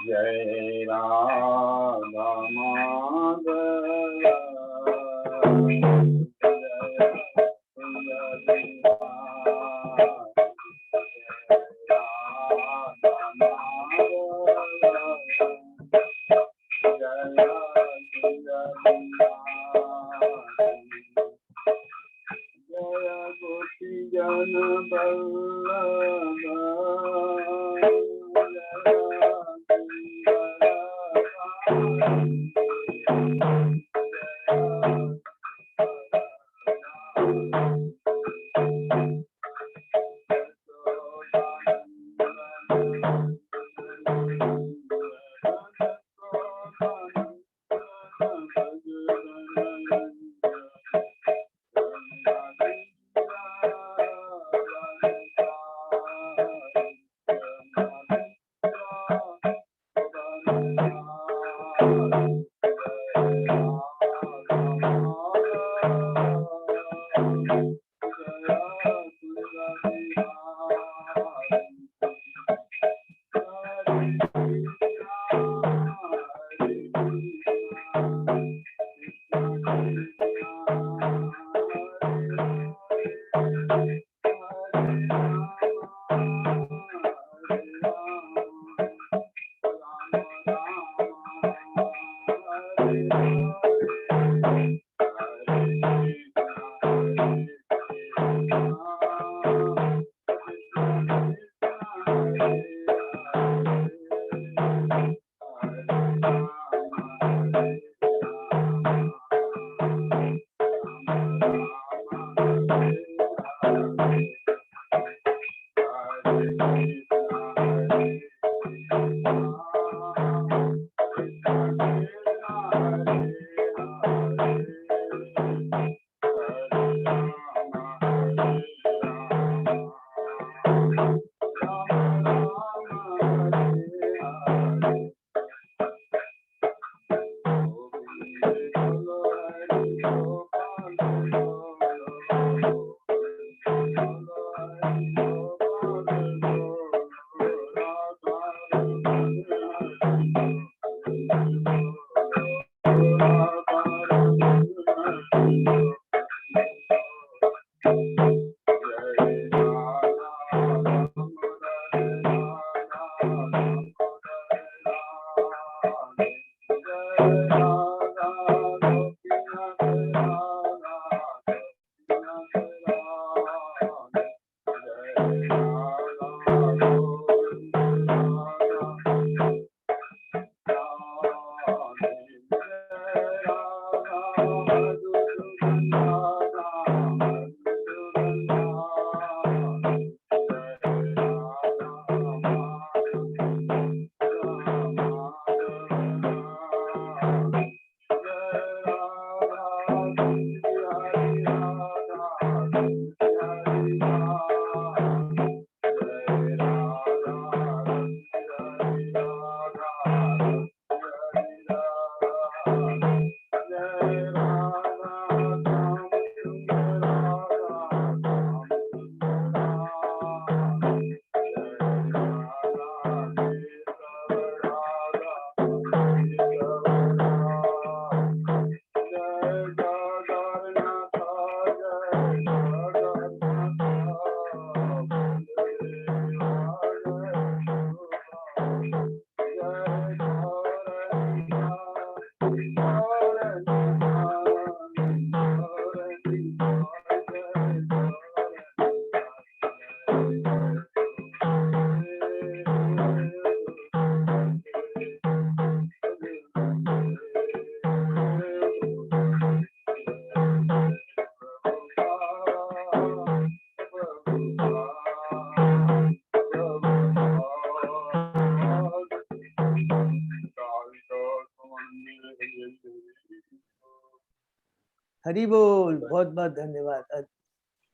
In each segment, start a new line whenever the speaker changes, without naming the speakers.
जय राधा माधव जन बल्लभ
हरि बोल। बहुत बहुत धन्यवाद,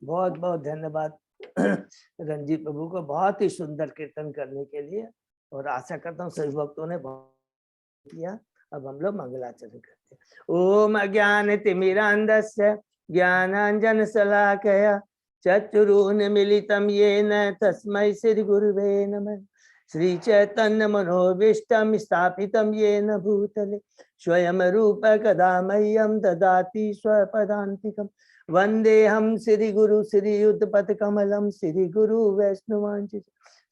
बहुत बहुत धन्यवाद रंजीत प्रभु को बहुत ही सुंदर कीर्तन करने के लिए। और आशा करता हूँ सभी भक्तों ने बहुत किया। अब हम लोग मंगलाचरण करते हैं। ओम अज्ञान तिमिरांधस्य ज्ञानांजन शलाकया चतुरोन्मिलितं येन तस्मै श्री गुरुवे नमः। श्री चैतन्य मनोभीष्टं स्थापितं येन भूतले स्वयं रूप कदा मह्यं ददाति स्वपदान्तिकम्। वन्देऽहं श्री गुरु श्रीयुतपद कमलं श्री गुरु वैष्णवांचि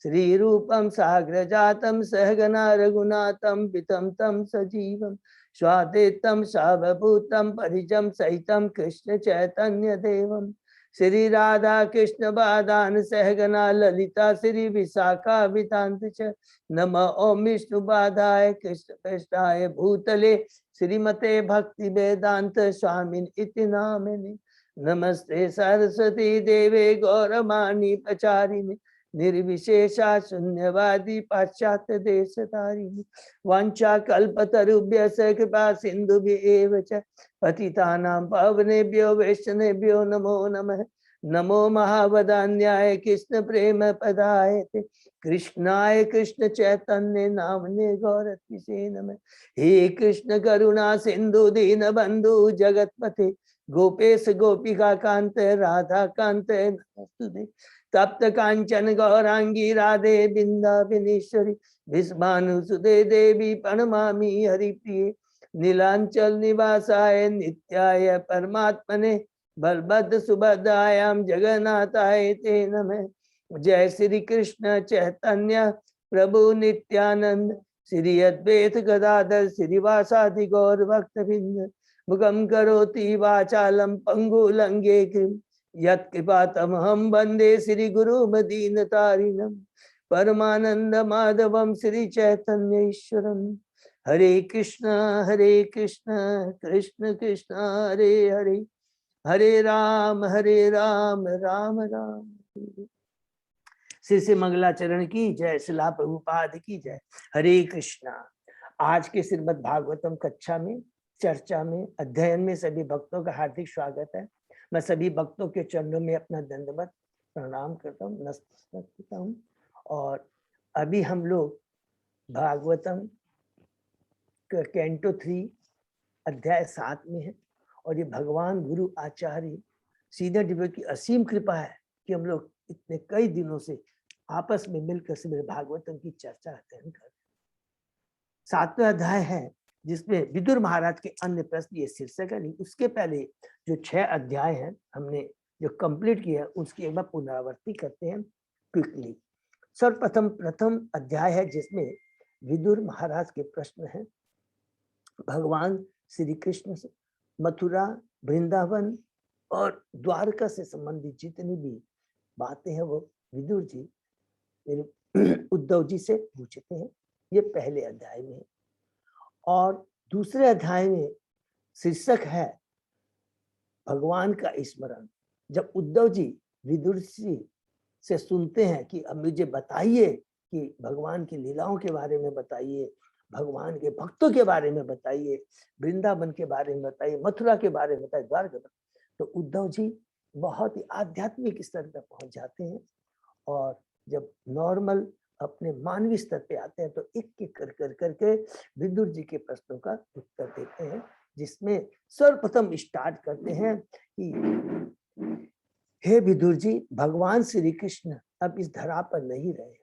श्री रूपं साग्रजातं सहगना रघुनाथं पितं तं सजीवं स्वाद्वैतं सावभूतं परिजं सहितं कृष्ण चैतन्य देवं श्री राधा कृष्ण बादान सहगना ललिता श्री विशाखा वितांत च नम ओम विष्णु बाधाय कृष्ण कृष्णाय भूतले श्रीमते भक्ति वेदांत स्वामिन इति नामिने। नमस्ते सरस्वती देवे गौरवाणी प्रचारिणे निर्विशेषा शून्यवादी पाश्चात्य देश तारिणी। वांछा कल्पतरुभ्यश्च कृपा सिन्धुभ्येव च पतितानां पावनेभ्यो वैष्णवेभ्यो नमो नमः। नमो महावदान्याय कृष्ण प्रेम पदायते कृष्णाय कृष्ण चैतन्य नामने गौरतिसे नमः। हे कृष्ण करुणा सिंधु दीन बंधु जगतपते गोपेश गोपिका कांत राधा कांत नमोस्तुते। तप्त कांचन गौरांगी राधे बिंदाबिनीश्वरी विस्मानुसुते देवी प्रणमामि हरिप्रिये। नीलांचल निवासाय नित्याय परमात्मने बलभद्र सुभद्रायां जगन्नाथाय ते नमः। जय श्री कृष्ण चैतन्य प्रभु नित्यानंद श्री अद्वैत गदाधर श्रीवासादि गौर भक्तवृंद। मुखं करोति वाचालं पंगु लंघयेत् यत्कृपातमहं वन्दे श्री गुरुमदीनतारिणं परमानंद माधवं श्री चैतन्य ईश्वरम्। हरे कृष्ण कृष्ण कृष्ण हरे हरे हरे राम राम राम हरे। श्री मंगलाचरण की जय, शिला प्रभुपाद की जय। हरे कृष्णा। आज के श्रीमद् भागवतम कक्षा में, चर्चा में, अध्ययन में सभी भक्तों का हार्दिक स्वागत है। मैं सभी भक्तों के चरणों में अपना दंडवत प्रणाम करता हूँ, नमस्कार करता हूँ। और अभी हम लोग भागवतम कैंटो 3 अध्याय 7 में है। और ये भगवान गुरु आचार्य सीधे दिव्य की असीम कृपा है कि हम लोग इतने कई दिनों से आपस में मिलकर श्रीमद् भागवतम की चर्चा अध्ययन कर रहे हैं। 7वां अध्याय है जिसमें विदुर महाराज के अन्य प्रश्न ये शीर्षक है। नहीं, उसके पहले जो 6 अध्याय हैं हमने जो कंप्लीट किया उसकी एक बार पुनरावृत्ति करते हैं क्विकली। प्रथम अध्याय है जिसमें विदुर महाराज के प्रश्न हैं भगवान श्री कृष्ण से मथुरा, वृंदावन और द्वारका से संबंधित जितनी भी बातें हैं वो विदुर जी उद्धव जी से पूछते हैं। ये पहले अध्याय में है। और दूसरे अध्याय में शीर्षक है भगवान का स्मरण। जब उद्धव जी विदुर जी से सुनते हैं कि अब मुझे बताइए कि भगवान की लीलाओं के बारे में बताइए, भगवान के भक्तों के बारे में बताइए, वृंदावन के बारे में बताइए, मथुरा के बारे में बताइए, द्वारका। तो उद्धव जी बहुत ही आध्यात्मिक स्तर पर पहुंच जाते हैं। और जब नॉर्मल अपने मानवीय स्तर पे आते हैं तो एक एक कर करके विदुर जी के प्रश्नों का उत्तर देते हैं, जिसमें सर्वप्रथम स्टार्ट करते हैं कि हे विदुर जी, भगवान श्री कृष्ण अब इस धरा पर नहीं रहे।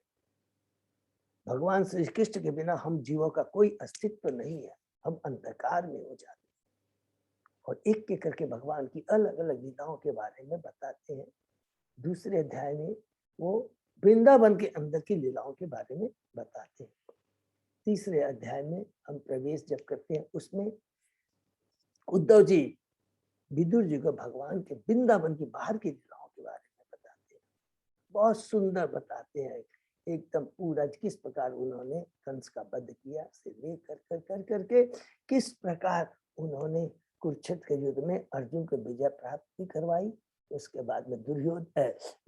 भगवान श्री कृष्ण के बिना हम जीवों का कोई अस्तित्व नहीं है, हम अंधकार में हो जाते हैं। और एक एक करके भगवान की अलग अलग लीलाओं के बारे में बताते हैं। दूसरे अध्याय में वो वृंदावन के अंदर की लीलाओं के बारे में बताते हैं। तीसरे अध्याय में हम प्रवेश जब करते हैं उसमें उद्धव जी विदुर जी को भगवान के वृंदावन की बाहर की लीलाओं के बारे में बताते हैं। बहुत सुंदर बताते हैं एकदम पूरा किस प्रकार उन्होंने कंस का वध किया से लेकर कर करके किस प्रकार उन्होंने कुरुक्षेत्र के युद्ध में अर्जुन को विजय प्राप्ति करवाई। उसके बाद में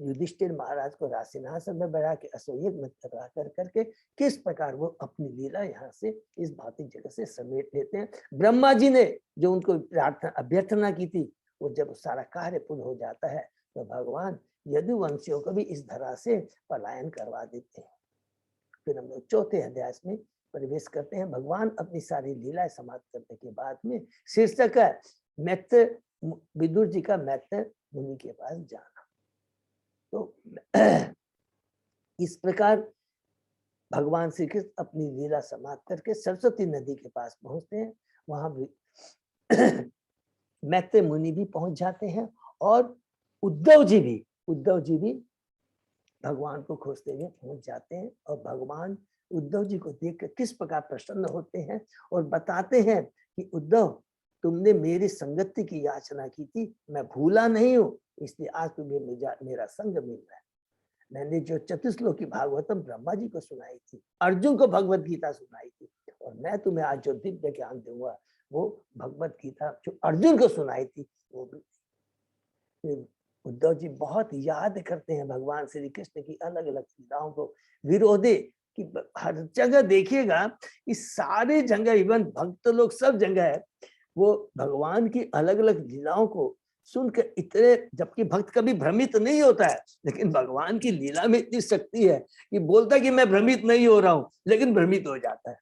युधिष्ठिर महाराज को राजसिंहासन में बैठा के अश्वमेध में करा कर करके किस प्रकार वो अपनी लीला यहाँ से इस भौतिक जगत से समेट लेते हैं। ब्रह्मा जी ने जो उनको अभ्यर्थना की थी वो जब सारा कार्य पूर्ण हो जाता है तो भगवान यदुवंशियों को भी इस धरा से पलायन करवा देते हैं। फिर हम लोग चौथे अध्याय में प्रवेश करते हैं। भगवान अपनी सारी लीलाएं समाप्त करने के बाद में शीर्षक है मैत्र, विदुर जी का मैत्र मुनि के पास जाना। तो इस प्रकार भगवान श्री कृष्ण अपनी लीला समाप्त करके सरस्वती नदी के पास पहुंचते हैं। वहां भी मैत्रेय मुनि भी पहुंच जाते हैं और उद्धव जी भी भगवान को खोजते हुए पहुंच जाते हैं। और भगवान उद्धव जी को देखकर किस प्रकार प्रसन्न होते हैं और बताते हैं कि उद्धव, तुमने मेरी संगति की याचना की थी, मैं भूला नहीं हूं, इसलिए आज तुम्हें मेरा संग मिल रहा है। मैंने जो चतुश्लोकी भागवतम ब्रह्मा जी को सुनाई थी, अर्जुन को भगवत गीता सुनाई थी, और मैं तुम्हें आज जो दिव्य ज्ञान दूंगा वो भगवत गीता जो अर्जुन को सुनाई थी वो भी। उद्धव जी बहुत याद करते हैं भगवान श्री कृष्ण की अलग अलग लीलाओं को। विरोधे कि हर जगह देखिएगा, इस सारे जगह, इवन भक्त लोग सब जगह है, वो भगवान की अलग अलग लीलाओं को सुनकर इतने, जबकि भक्त कभी भ्रमित नहीं होता है, लेकिन भगवान की लीला में इतनी शक्ति है कि बोलता है कि मैं भ्रमित नहीं हो रहा हूं, लेकिन भ्रमित हो जाता है।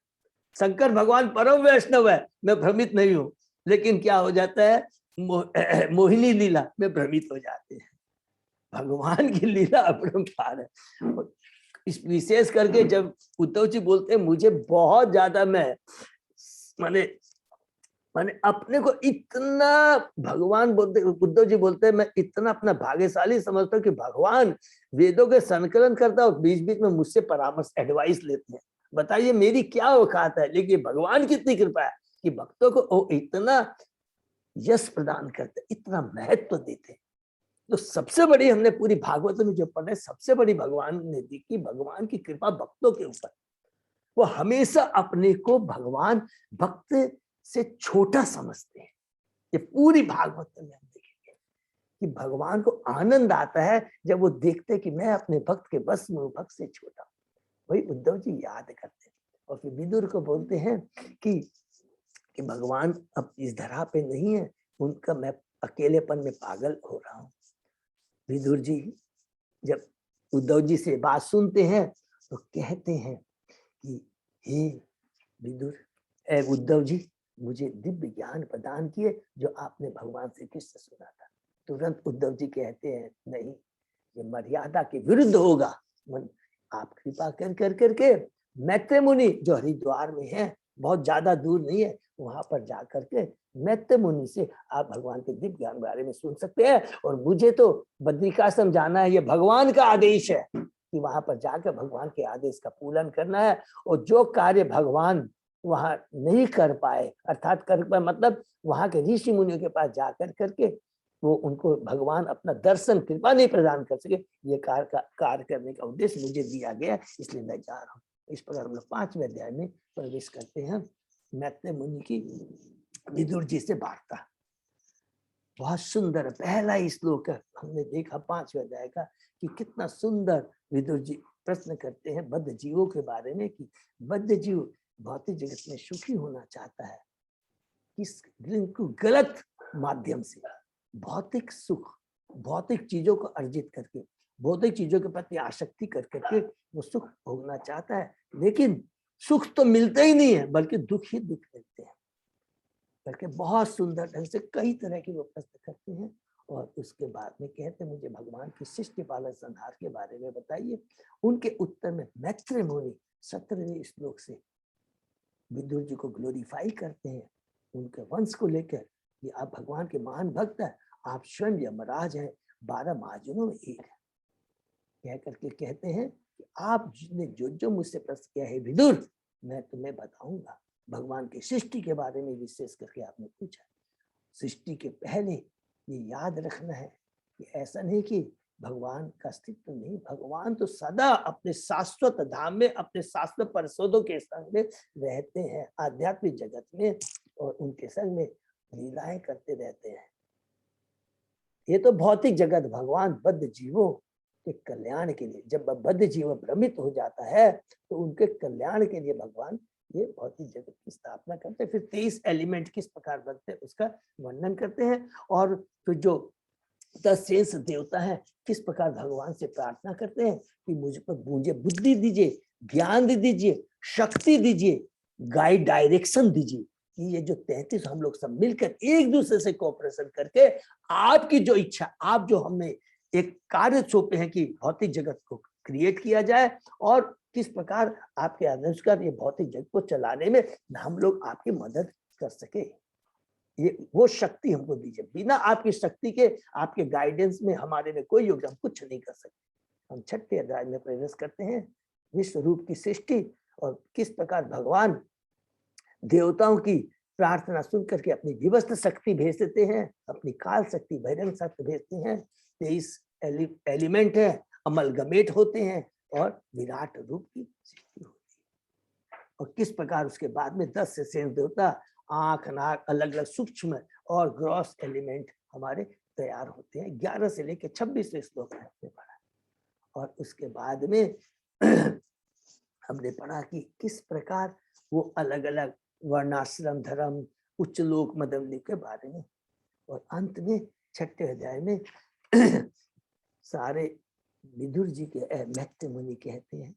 शंकर भगवान परम वैष्णव है, मैं भ्रमित नहीं हूं, लेकिन क्या हो जाता है, मोहिनी लीला में भ्रमित हो जाते हैं। भगवान की लीला अपरंपार है। इस विशेष करके जब उद्धव जी बोलते हैं मुझे बहुत ज्यादा, माने अपने को इतना, भगवान बोलते, उद्धव जी बोलते हैं मैं इतना अपना भाग्यशाली समझता हूँ कि भगवान वेदों के संकलन करता है और बीच बीच में मुझसे परामर्श, एडवाइस लेते हैं। बताइए मेरी क्या औकात है, लेकिन भगवान की इतनी कृपा है कि भक्तों को इतना यश प्रदान करते, इतना महत्व देते। तो सबसे बड़ी हमने पूरी भागवत में जो पढ़े, सबसे बड़ी भगवान ने दी कि भगवान की कृपा भक्तों के ऊपर। वो हमेशा अपने को भगवान भक्त से छोटा समझते हैं। ये पूरी भागवत में हम देखेंगे कि भगवान को आनंद आता है जब वो देखते कि मैं अपने भक्त के बस में हूं, भक्त से छोटा। वही उद्धव जी याद करते हैं और फिर विदुर को बोलते हैं कि भगवान अब इस धरा पे नहीं है, उनका मैं अकेलेपन में पागल हो रहा हूं। विदुर जी जब उद्धव जी से बात सुनते हैं तो कहते हैं कि हे विदुर, उद्धव जी, मुझे दिव्य ज्ञान प्रदान किए जो आपने भगवान श्री कृष्ण सुना था। तुरंत उद्धव जी कहते हैं नहीं, ये मर्यादा के विरुद्ध होगा। आप कृपा कर करके मैत्रेय मुनि जो हरिद्वार में है, बहुत ज्यादा दूर नहीं है, वहां पर जा करके मैत्रेय मुनि से आप भगवान के दिव्य ज्ञान बारे में सुन सकते हैं। और मुझे तो बद्रिकाश्रम जाना है, ये भगवान का आदेश है कि वहां पर जाकर भगवान के आदेश का पालन करना है। और जो कार्य भगवान वहां नहीं कर पाए, अर्थात कर पाए मतलब वहां के ऋषि मुनियों के पास जाकर करके वो उनको भगवान अपना दर्शन कृपा नहीं प्रदान कर सके, ये कार्य करने का उद्देश्य मुझे दिया गया, इसलिए मैं जा रहा हूँ। इस प्रकार हम लोग 5वें अध्याय में प्रवेश करते हैं। मैत्रेय मुनि की विदुर जी से वार्ता, बहुत सुंदर पहला ही श्लोक हमने देखा 5वें अध्याय का कि कितना सुंदर विदुर जी प्रश्न करते हैं बद्ध जीवों के बारे में कि बद्ध जीव भौतिक जगत में सुखी होना चाहता है, किस गलत माध्यम से भौतिक सुख, भौतिक चीजों को अर्जित करके, भौतिक चीजों के प्रति आसक्ति करके वो सुख भोगना चाहता है, लेकिन सुख तो मिलता ही नहीं है बल्कि दुख ही दुख मिलते हैं। बल्कि बहुत सुंदर ढंग से कई तरह के वो प्रश्न करते हैं और उसके बाद में कहते हैं मुझे भगवान की सृष्टि पालन संहार के बारे में बताइए। उनके उत्तर में मैत्रेय मुनि 17वें श्लोक से विदुर जी को ग्लोरीफाई करते हैं, उनके वंश को लेकर कि आप भगवान के महान भक्त हैं, आप स्वयं यमराज हैं, 12 महाजनों में एक है। कह करके कहते हैं कि आप जिसने जो मुझसे प्रश्न किया है विदुर, मैं तुम्हें बताऊंगा। भगवान की सृष्टि के बारे में विशेष करके आपने पूछा। सृष्टि के पहले ये याद रखना है कि ऐसा नहीं कि भगवान का अस्तित्व नहीं, भगवान तो सदा अपने शाश्वत धाम में, अपने शाश्वत परिषदों के संग में रहते हैं, आध्यात्मिक जगत में, और उनके संग में लीलाएं करते रहते हैं। ये तो भौतिक जगत भगवान बद्ध जीवों के कल्याण के लिए, जब बद्ध जीव भ्रमित हो जाता है तो उनके कल्याण के लिए भगवान ये भौतिक जगत की स्थापना करते हैं। फिर 23 एलिमेंट किस प्रकार बनते हैं उसका वर्णन करते हैं। और फिर जो 10 शेष देवता है किस प्रकार भगवान से प्रार्थना करते हैं कि मुझ पर मुझे बुद्धि दीजिए, ज्ञान दीजिए, शक्ति दीजिए, गाइड डायरेक्शन दीजिए कि ये जो 33 हम लोग सब मिलकर एक दूसरे से कोऑपरेशन करके आपकी जो इच्छा, आप जो हमें एक कार्य सौंपे हैं कि भौतिक जगत को क्रिएट किया जाए और किस प्रकार आपके अनुसार ये भौतिक जगत को चलाने में हम लोग आपकी मदद कर सके। ये वो शक्ति हमको दीजिए, बिना आपकी शक्ति के, आपके गाइडेंस में हमारे में कोई योगदान कुछ नहीं कर सकते। हम छठे अध्याय में प्रवेश करते हैं, विश्व रूप की सृष्टि और किस प्रकार भगवान देवताओं की प्रार्थना सुन करके अपनी विवस्त शक्ति भेज देते हैं, अपनी काल शक्ति बहिरंग शक्ति भेजते हैं। 23 एलिमेंट है, अमलगमेट होते हैं और विराट रूप की सृष्टि होती है। और किस प्रकार उसके बाद में 10 से शेष देवता, आंख, नाक, अलग अलग सूक्ष्म और ग्रॉस एलिमेंट हमारे तैयार होते हैं। 11 से लेकर 26 श्लोक में हमने पढ़ा। और उसके बाद में हमने पढ़ा कि किस प्रकार वो अलग अलग वर्णाश्रम, धर्म, उच्च लोक, मध्यम लोक के बारे में। और अंत में छठे अध्याय में सारे विदुर जी के मैत्रेय मुनि कहते हैं,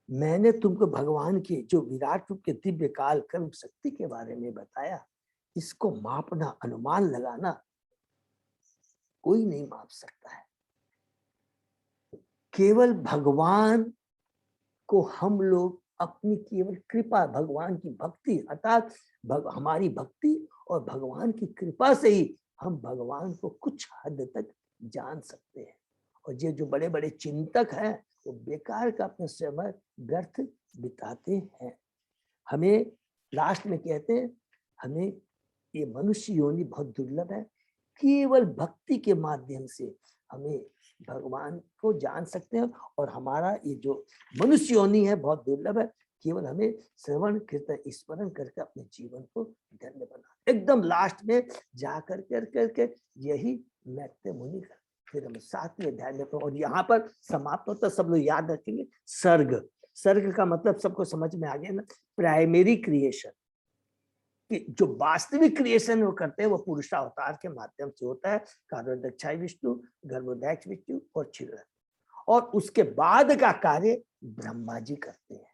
मैंने तुमको भगवान के जो विराट रूप के दिव्य काल कर्म शक्ति के बारे में बताया, इसको मापना, अनुमान लगाना कोई नहीं माप सकता है। केवल भगवान को हम लोग अपनी केवल कृपा, भगवान की भक्ति, अर्थात हमारी भक्ति और भगवान की कृपा से ही हम भगवान को कुछ हद तक जान सकते हैं। और ये जो बड़े बड़े चिंतक हैं वो बेकार का अपने समय व्यर्थ बिताते हैं। हमें लास्ट में कहते हैं, हमें ये मनुष्य योनि बहुत दुर्लभ है, केवल भक्ति के माध्यम से हमें भगवान को जान सकते हैं। और हमारा ये जो मनुष्य योनि है बहुत दुर्लभ है, केवल हमें श्रवण कीर्तन स्मरण करके अपने जीवन को धन्य बना। एकदम लास्ट में जाकर करके यही मैत्रेय मुनि का फिर हम 7वें अध्याय में, और यहाँ पर समाप्त होता, सब लोग याद रखेंगे, सर्ग। सर्ग का मतलब सबको समझ में आ गया ना, प्राइमरी क्रिएशन। कि जो वास्तविक क्रिएशन वो करते हैं वो पुरुषावतार के माध्यम से होता है, कारोदक्षाय विष्णु, गर्भोदक्ष विष्णु और क्षीर। और उसके बाद का कार्य ब्रह्मा जी करते हैं।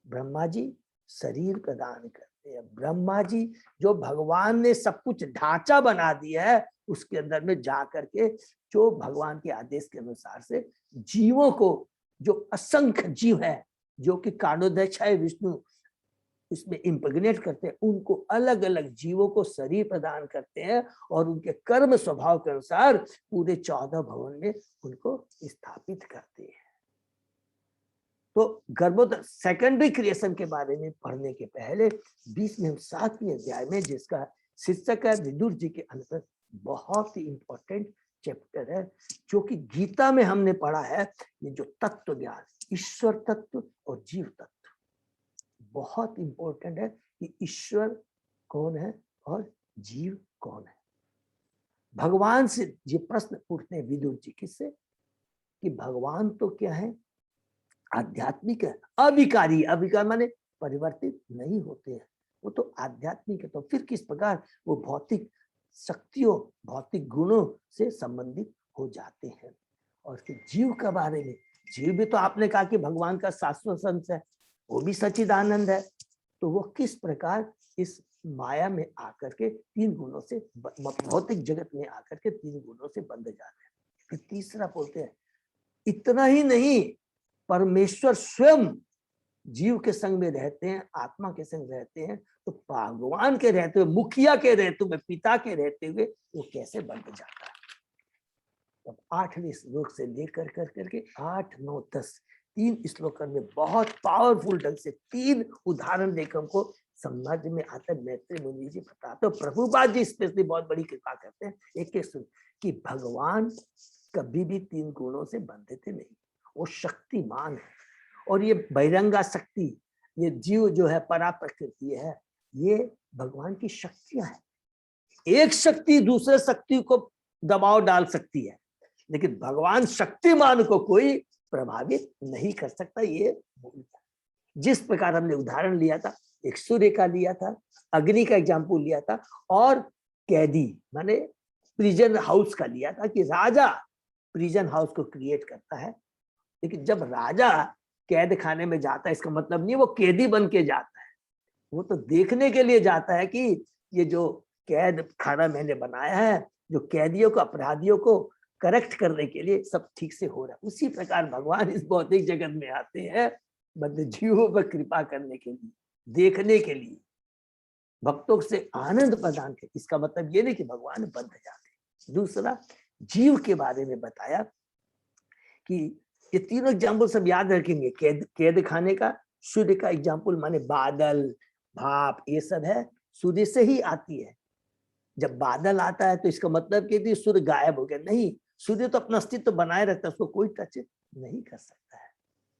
ब्रह्मा जी शरीर प्रदान करते हैं। ब्रह्मा जी जो भगवान ने सब कुछ ढांचा बना दिया है, उसके अंदर में जा करके जो भगवान के आदेश के अनुसार से जीवों को, जो असंख्य जीव है जो कि कारोदक्षाय विष्णु इसमें इम्प्रेग्नेट करते हैं, उनको अलग अलग जीवों को शरीर प्रदान करते हैं और उनके कर्म स्वभाव के अनुसार पूरे 14 भवन में उनको स्थापित करते हैं। तो गर्भोदय सेकेंडरी क्रिएशन के बारे में पढ़ने के पहले 20 में 7वें अध्याय में, जिसका शीर्षक है विदुर जी के अंतर, बहुत ही इंपॉर्टेंट चैप्टर है, जो कि गीता में हमने पढ़ा है। ये जो तत्व ज्ञान, ईश्वर तत्व और जीव तत्व बहुत इंपॉर्टेंट है कि ईश्वर कौन है और जीव कौन है। भगवान से ये प्रश्न पूछते हैं विदुर जी, किससे, कि भगवान तो क्या है, आध्यात्मिक है, अविकारी। अविकार माने परिवर्तित नहीं होते हैं, वो तो आध्यात्मिक है। तो फिर किस प्रकार वो भौतिक शक्तियों, भौतिक गुणों से संबंधित हो जाते हैं। और फिर जीव के बारे में, जीव भी तो आपने कहा कि भगवान का शाश्वत अंश है, वो भी सच्चिदानंद है। तो वो किस प्रकार इस माया में आकर के 3 गुणों से, भौतिक जगत में आकर के 3 गुणों से बंध जाते हैं। फिर तीसरा बोलते हैं, इतना ही नहीं, परमेश्वर स्वयं जीव के संग में रहते हैं, आत्मा के संग रहते हैं। तो भगवान के रहते हुए, मुखिया के रहते हुए, पिता के रहते हुए वो कैसे बंध जाता है। अब 8वें श्लोक से लेकर करके 8, 9, 10 3 श्लोकों में बहुत पावरफुल ढंग से 3 उदाहरण देकर हमको समझ में आता है। मैत्रेय मुनि जी बताते, तो प्रभुपाद जी स्पेशली बहुत बड़ी कृपा करते हैं। एक एक सुन कि भगवान कभी भी 3 गुणों से बंधित नहीं, वो शक्तिमान है। और ये बहिरंगा शक्ति, ये जीव जो है परा प्रकृति है, ये भगवान की शक्तियां है। एक शक्ति दूसरे शक्ति को दबाव डाल सकती है, लेकिन भगवान शक्तिमान को कोई प्रभावित नहीं कर सकता। ये जिस प्रकार हमने उदाहरण लिया था, एक सूर्य का लिया था, अग्नि का एग्जाम्पल लिया था, और कैदी माने प्रिजन हाउस का लिया था कि राजा प्रिजन हाउस को क्रिएट करता है। लेकिन जब राजा कैद खाने में जाता है, इसका मतलब नहीं वो कैदी बन के जाता है, वो तो देखने के लिए जाता है कि ये जो कैद खाना मैंने बनाया है, जो कैदियों को, अपराधियों को करेक्ट करने के लिए सब ठीक से हो रहा है। उसी प्रकार भगवान इस भौतिक जगत में आते हैं बद्ध जीवों पर कृपा करने के लिए, देखने के लिए, भक्तों से आनंद प्रदान के। इसका मतलब ये नहीं कि भगवान बंध जाते। दूसरा, जीव के बारे में बताया कि ये तीनों एग्जाम्पल सब याद रखेंगे। कैद खाने का, सूर्य का एग्जाम्पल माने बादल, भाप, ये सब है सूर्य से ही आती है। जब बादल आता है तो इसका मतलब कि सूर्य गायब हो गया, नहीं, सूर्य तो अपना अस्तित्व बनाए रखता है, उसको कोई टच नहीं कर सकता है।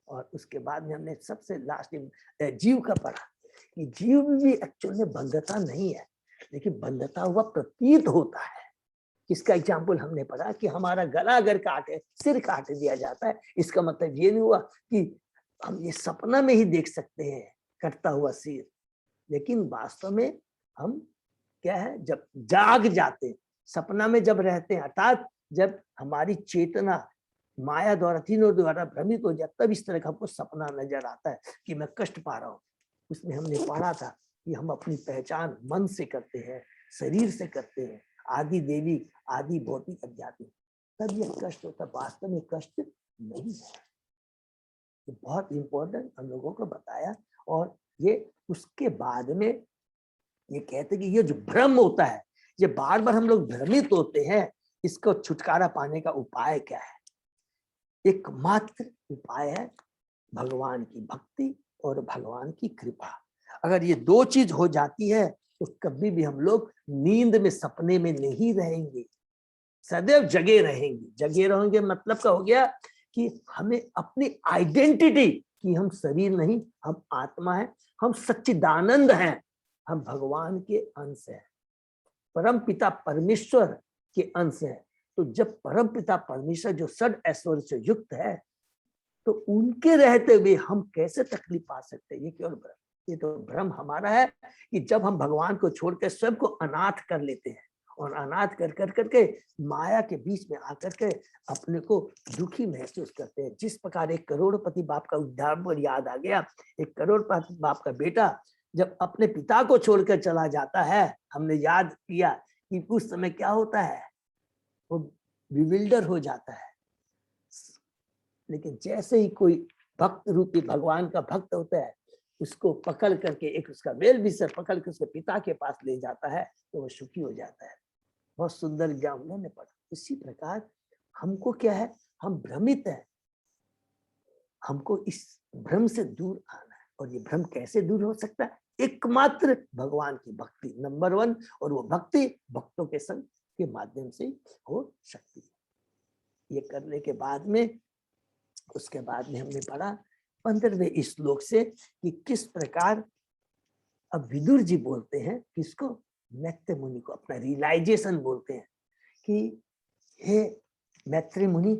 और उसके बाद में हमने सबसे लास्ट जीव का पढ़ा कि जीव में भी एक्चुअल में बंधता नहीं है, लेकिन बंधता हुआ प्रतीत होता है। इसका एग्जाम्पल हमने पढ़ा कि हमारा गला अगर काटे, सिर काट दिया जाता है, इसका मतलब ये नहीं हुआ कि हम ये सपना में ही देख सकते हैं कटता हुआ सिर, लेकिन वास्तव में हम क्या है, जब जाग जाते, सपना में जब रहते हैं, अर्थात जब हमारी चेतना माया द्वारा, तीनों द्वारा भ्रमित हो जाए, तब इस तरह का हमको सपना नजर आता है कि मैं कष्ट पा रहा हूँ। उसमें हमने पढ़ा था कि हम अपनी पहचान मन से करते हैं, शरीर से करते हैं, आदि देवी, आदि भौतिक अध्यात्म, तब यह कष्ट होता, वास्तव में कष्ट नहीं है। तो बहुत इंपॉर्टेंट हम लोगों को बताया। और ये उसके बाद में ये कहते कि ये जो भ्रम होता है, ये बार बार हम लोग भ्रमित होते हैं, इसको छुटकारा पाने का उपाय क्या है? एकमात्र उपाय है भगवान की भक्ति और भगवान की कृपा। अगर ये दो चीज हो जाती है तो कभी भी हम लोग नींद में, सपने में नहीं रहेंगे, सदैव जगे रहेंगे। जगे रहेंगे मतलब क्या हो गया कि हमें अपनी आइडेंटिटी कि हम शरीर नहीं, हम आत्मा है, हम सच्चिदानंद हैं, हम भगवान के अंश हैं, परम पिता परमेश्वर के अंश हैं। तो जब परम पिता परमेश्वर जो षड ऐश्वर्य से युक्त है, तो उनके रहते हुए हम कैसे तकलीफ पा सकते हैं? ये केवल भ्रम, ये तो भ्रम हमारा है कि जब हम भगवान को छोड़कर स्वयं को अनाथ कर लेते हैं, और अनाथ कर कर करके माया के बीच में आकर के अपने को दुखी महसूस करते हैं। जिस प्रकार एक करोड़पति बाप का उदाहरण याद आ गया। एक करोड़पति बाप का बेटा जब अपने पिता को छोड़कर चला जाता है, हमने याद किया कि उस समय क्या होता है, वो विविल्डर हो जाता है। लेकिन जैसे ही कोई भक्त रूपी भगवान का भक्त होता है, उसको पकड़ करके, एक उसका वेल विषय पकड़ के उसके पिता के पास ले जाता है, तो वो सुखी हो जाता है। बहुत सुंदर ज्ञान उन्होंने पढ़ा। इसी प्रकार हमको क्या है, हम भ्रमित है, हमको इस भ्रम से दूर आना है। और ये भ्रम कैसे दूर हो सकता है? एकमात्र भगवान की भक्ति नंबर 1, और वो भक्ति भक्तों के संग के माध्यम से हो सकती है। ये करने के बाद में, उसके बाद में हमने पढ़ा 15वें श्लोक से कि किस प्रकार अब विदुर जी बोलते हैं, किसको? मैत्री मुनि को अपना रियलाइजेशन बोलते हैं कि हे मैत्री मुनि,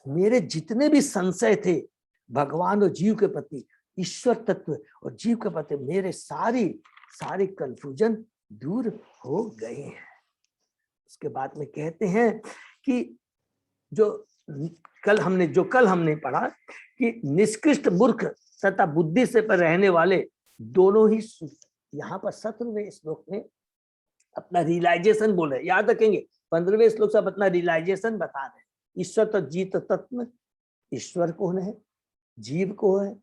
मेरे जितने भी संशय थे भगवान और जीव के प्रति, ईश्वर तत्व और जीव के प्रति, मेरे सारी कंफ्यूजन दूर हो गए हैं। उसके बाद में कहते हैं कि जो कल हमने पढ़ा कि निष्कृष्ट मूर्ख तथा बुद्धि से पर रहने वाले दोनों ही, यहाँ पर 17वें श्लोक में अपना रियलाइजेशन बोल रहे। याद रखेंगे 15वें श्लोक से अपना रियलाइजेशन बता रहे। ईश्वर तो जीत तत्व, ईश्वर कौन है, जीव को है,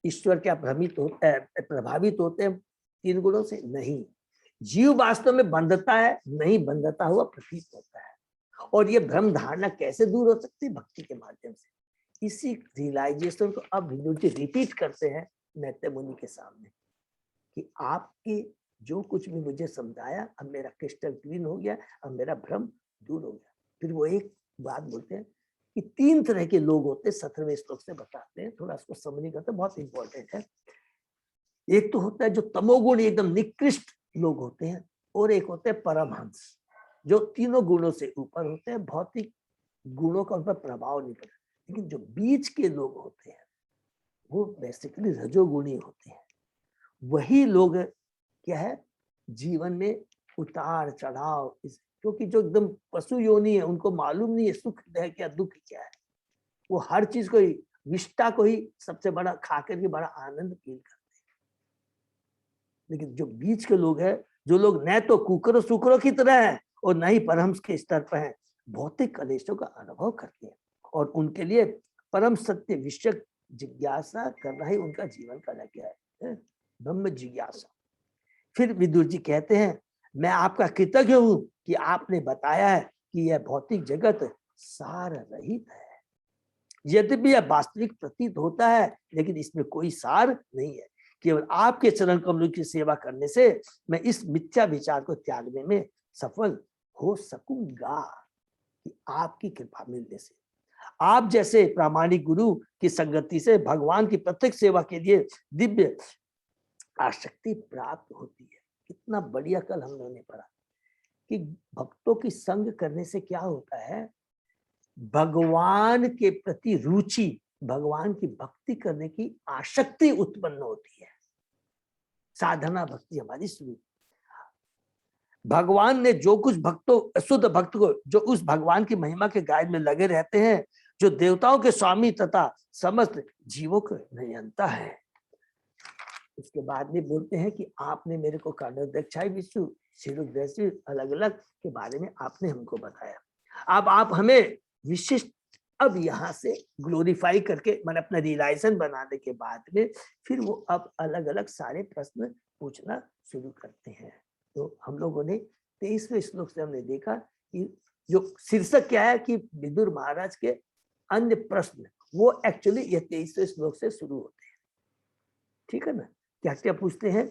ईश्वर क्या भ्रमित होता है, प्रभावित होते हैं 3 गुणों से? नहीं, जीव वास्तव में बंधता है, नहीं बंधता हुआ प्रतीत होता है। और ये भ्रम धारणा कैसे दूर हो सकती है? भक्ति के माध्यम से। इसी रियलाइजेशन को अब विदुर जी रिपीट करते हैं मैत्री मुनि के सामने कि आपके जो कुछ भी मुझे समझाया, अब मेरा क्रिस्टल क्लीन हो गया, अब मेरा भ्रम दूर हो गया। फिर वो एक बात बोलते हैं कि 3 तरह के लोग होते हैं, 17वें श्लोक से बताते हैं, थोड़ा इसको समझने का तो बहुत इंपॉर्टेंट है। एक तो होता है जो तमोगुण एकदम निकृष्ट लोग होते हैं, और एक होते हैं परमहंस जो तीनों गुणों से ऊपर होते हैं, भौतिक गुणों का उन पर प्रभाव नहीं पड़ता। लेकिन जो बीच के लोग होते हैं वो बेसिकली रजोगुणी होते हैं। वही लोग क्या है, जीवन में उतार चढ़ाव, क्योंकि जो एकदम पशु योनि है, उनको मालूम नहीं है सुख है क्या, दुख क्या है। वो हर चीज को ही, विष्टा को ही सबसे बड़ा खाकर के बड़ा आनंद फील करते हैं। लेकिन जो बीच के लोग हैं, जो लोग न तो कुकरों सुकरों की तरह है और न ही परमहंस के स्तर पर हैं, भौतिक क्लेशों का अनुभव करते हैं और उनके लिए परम सत्य विषय जिज्ञासा करना ही उनका जीवन का लक्ष्य है, ब्रह्म जिज्ञासा। फिर विदुर जी कहते हैं, मैं आपका कृतज्ञ हूं कि आपने बताया है कि यह भौतिक जगत सार रहित है। यद्यपि यह वास्तविक प्रतीत होता है लेकिन इसमें कोई सार नहीं है। केवल आपके चरण कमलों की सेवा करने से मैं इस मिथ्या विचार को त्यागने में सफल हो सकूंगा, कि आपकी कृपा मिलने से। आप जैसे प्रामाणिक गुरु की संगति से भगवान की प्रत्येक सेवा के लिए दिव्य आसक्ति प्राप्त होती है। कितना बढ़िया कल हम लोगों ने पढ़ा कि भक्तों की संग करने से क्या होता है, भगवान के प्रति रुचि, भगवान की भक्ति करने की आसक्ति उत्पन्न होती है। साधना भक्ति हमारी शुरू। भगवान ने जो कुछ भक्तों, शुद्ध भक्त को जो उस भगवान की महिमा के गायन में लगे रहते हैं, जो देवताओं के स्वामी तथा समस्त जीवों को नियंता है। उसके बाद में बोलते हैं कि आपने मेरे को कर्णोदक्षाई विष्णु शिरोदृष्टि अलग अलग के बारे में आपने हमको बताया। अब आप हमें विशिष्ट, अब यहाँ से ग्लोरीफाई करके मैंने अपना रियलाइजेशन बनाने के बाद में फिर वो अब अलग अलग सारे प्रश्न पूछना शुरू करते हैं। तो हम लोगों ने 23वें श्लोक से हमने देखा कि जो शीर्षक क्या है कि विदुर महाराज के अन्य प्रश्न, वो एक्चुअली ये 23वें श्लोक से शुरू होते हैं। ठीक है ना? क्या क्या पूछते हैं?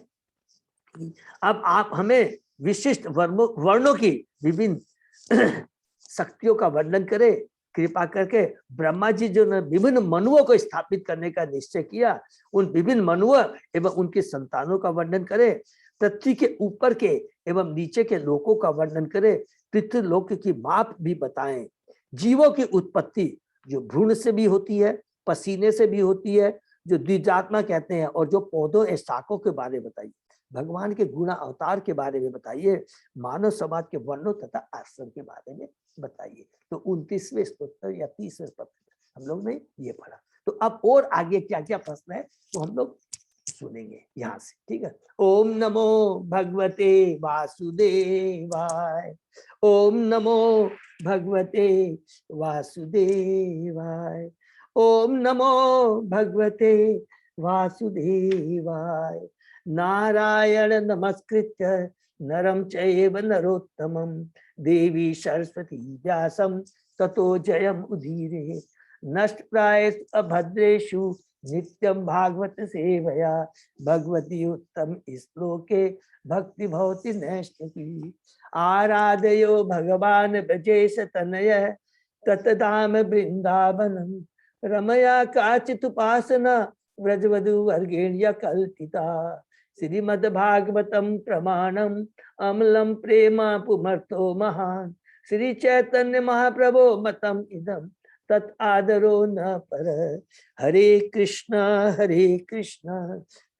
अब आप हमें विशिष्ट वर्णों की विभिन्न शक्तियों का वर्णन करें, कृपा करके। ब्रह्मा जी जो ने विभिन्न मनुओं को स्थापित करने का निश्चय किया, उन विभिन्न मनुओं एवं उनके संतानों का वर्णन करें। पृथ्वी के ऊपर के एवं नीचे के लोकों का वर्णन करें। पृथ्वी लोक की माप भी बताएं। जीवों की उत्पत्ति जो भ्रूण से भी होती है, पसीने से भी होती है, जो द्विजात्मा कहते हैं, और जो पौधों और शाखों के बारे में बताइए। भगवान के गुण अवतार के बारे में बताइए। मानव समाज के वर्णों तथा आश्रम के बारे में बताइए। तो 29वें स्तोत्र या 30वें स्तोत्र हम लोग ने ये पढ़ा। तो अब और आगे क्या क्या प्रश्न है तो हम लोग सुनेंगे यहाँ से। ठीक है। ओम नमो भगवते वासुदेवाय। ओम नमो भगवते वासुदेवाय। ओम नमो भगवते वासुदेवाय। नारायण नमस्कृत्य नरं चैव नरोत्तमं देवी सरस्वती व्यासं ततो जयम् उदीरये। नष्टप्रायेषु अभद्रेषु नित्यं भागवत सेवया भगवती उत्तम श्लोके भक्ति भवति नैष्ठिकी। आराधयो भगवान ब्रजेश तनय ततधाम वृंदावनम रमया काचित् उपासना व्रजवधु वर्गेण्य कल्पिता। श्रीमद्भागवतम प्रमाणम अमलम प्रेमा पुमर्थो महान। श्री चैतन्य महाप्रभो मतम इदम तत् आदरो न पर। हरे कृष्ण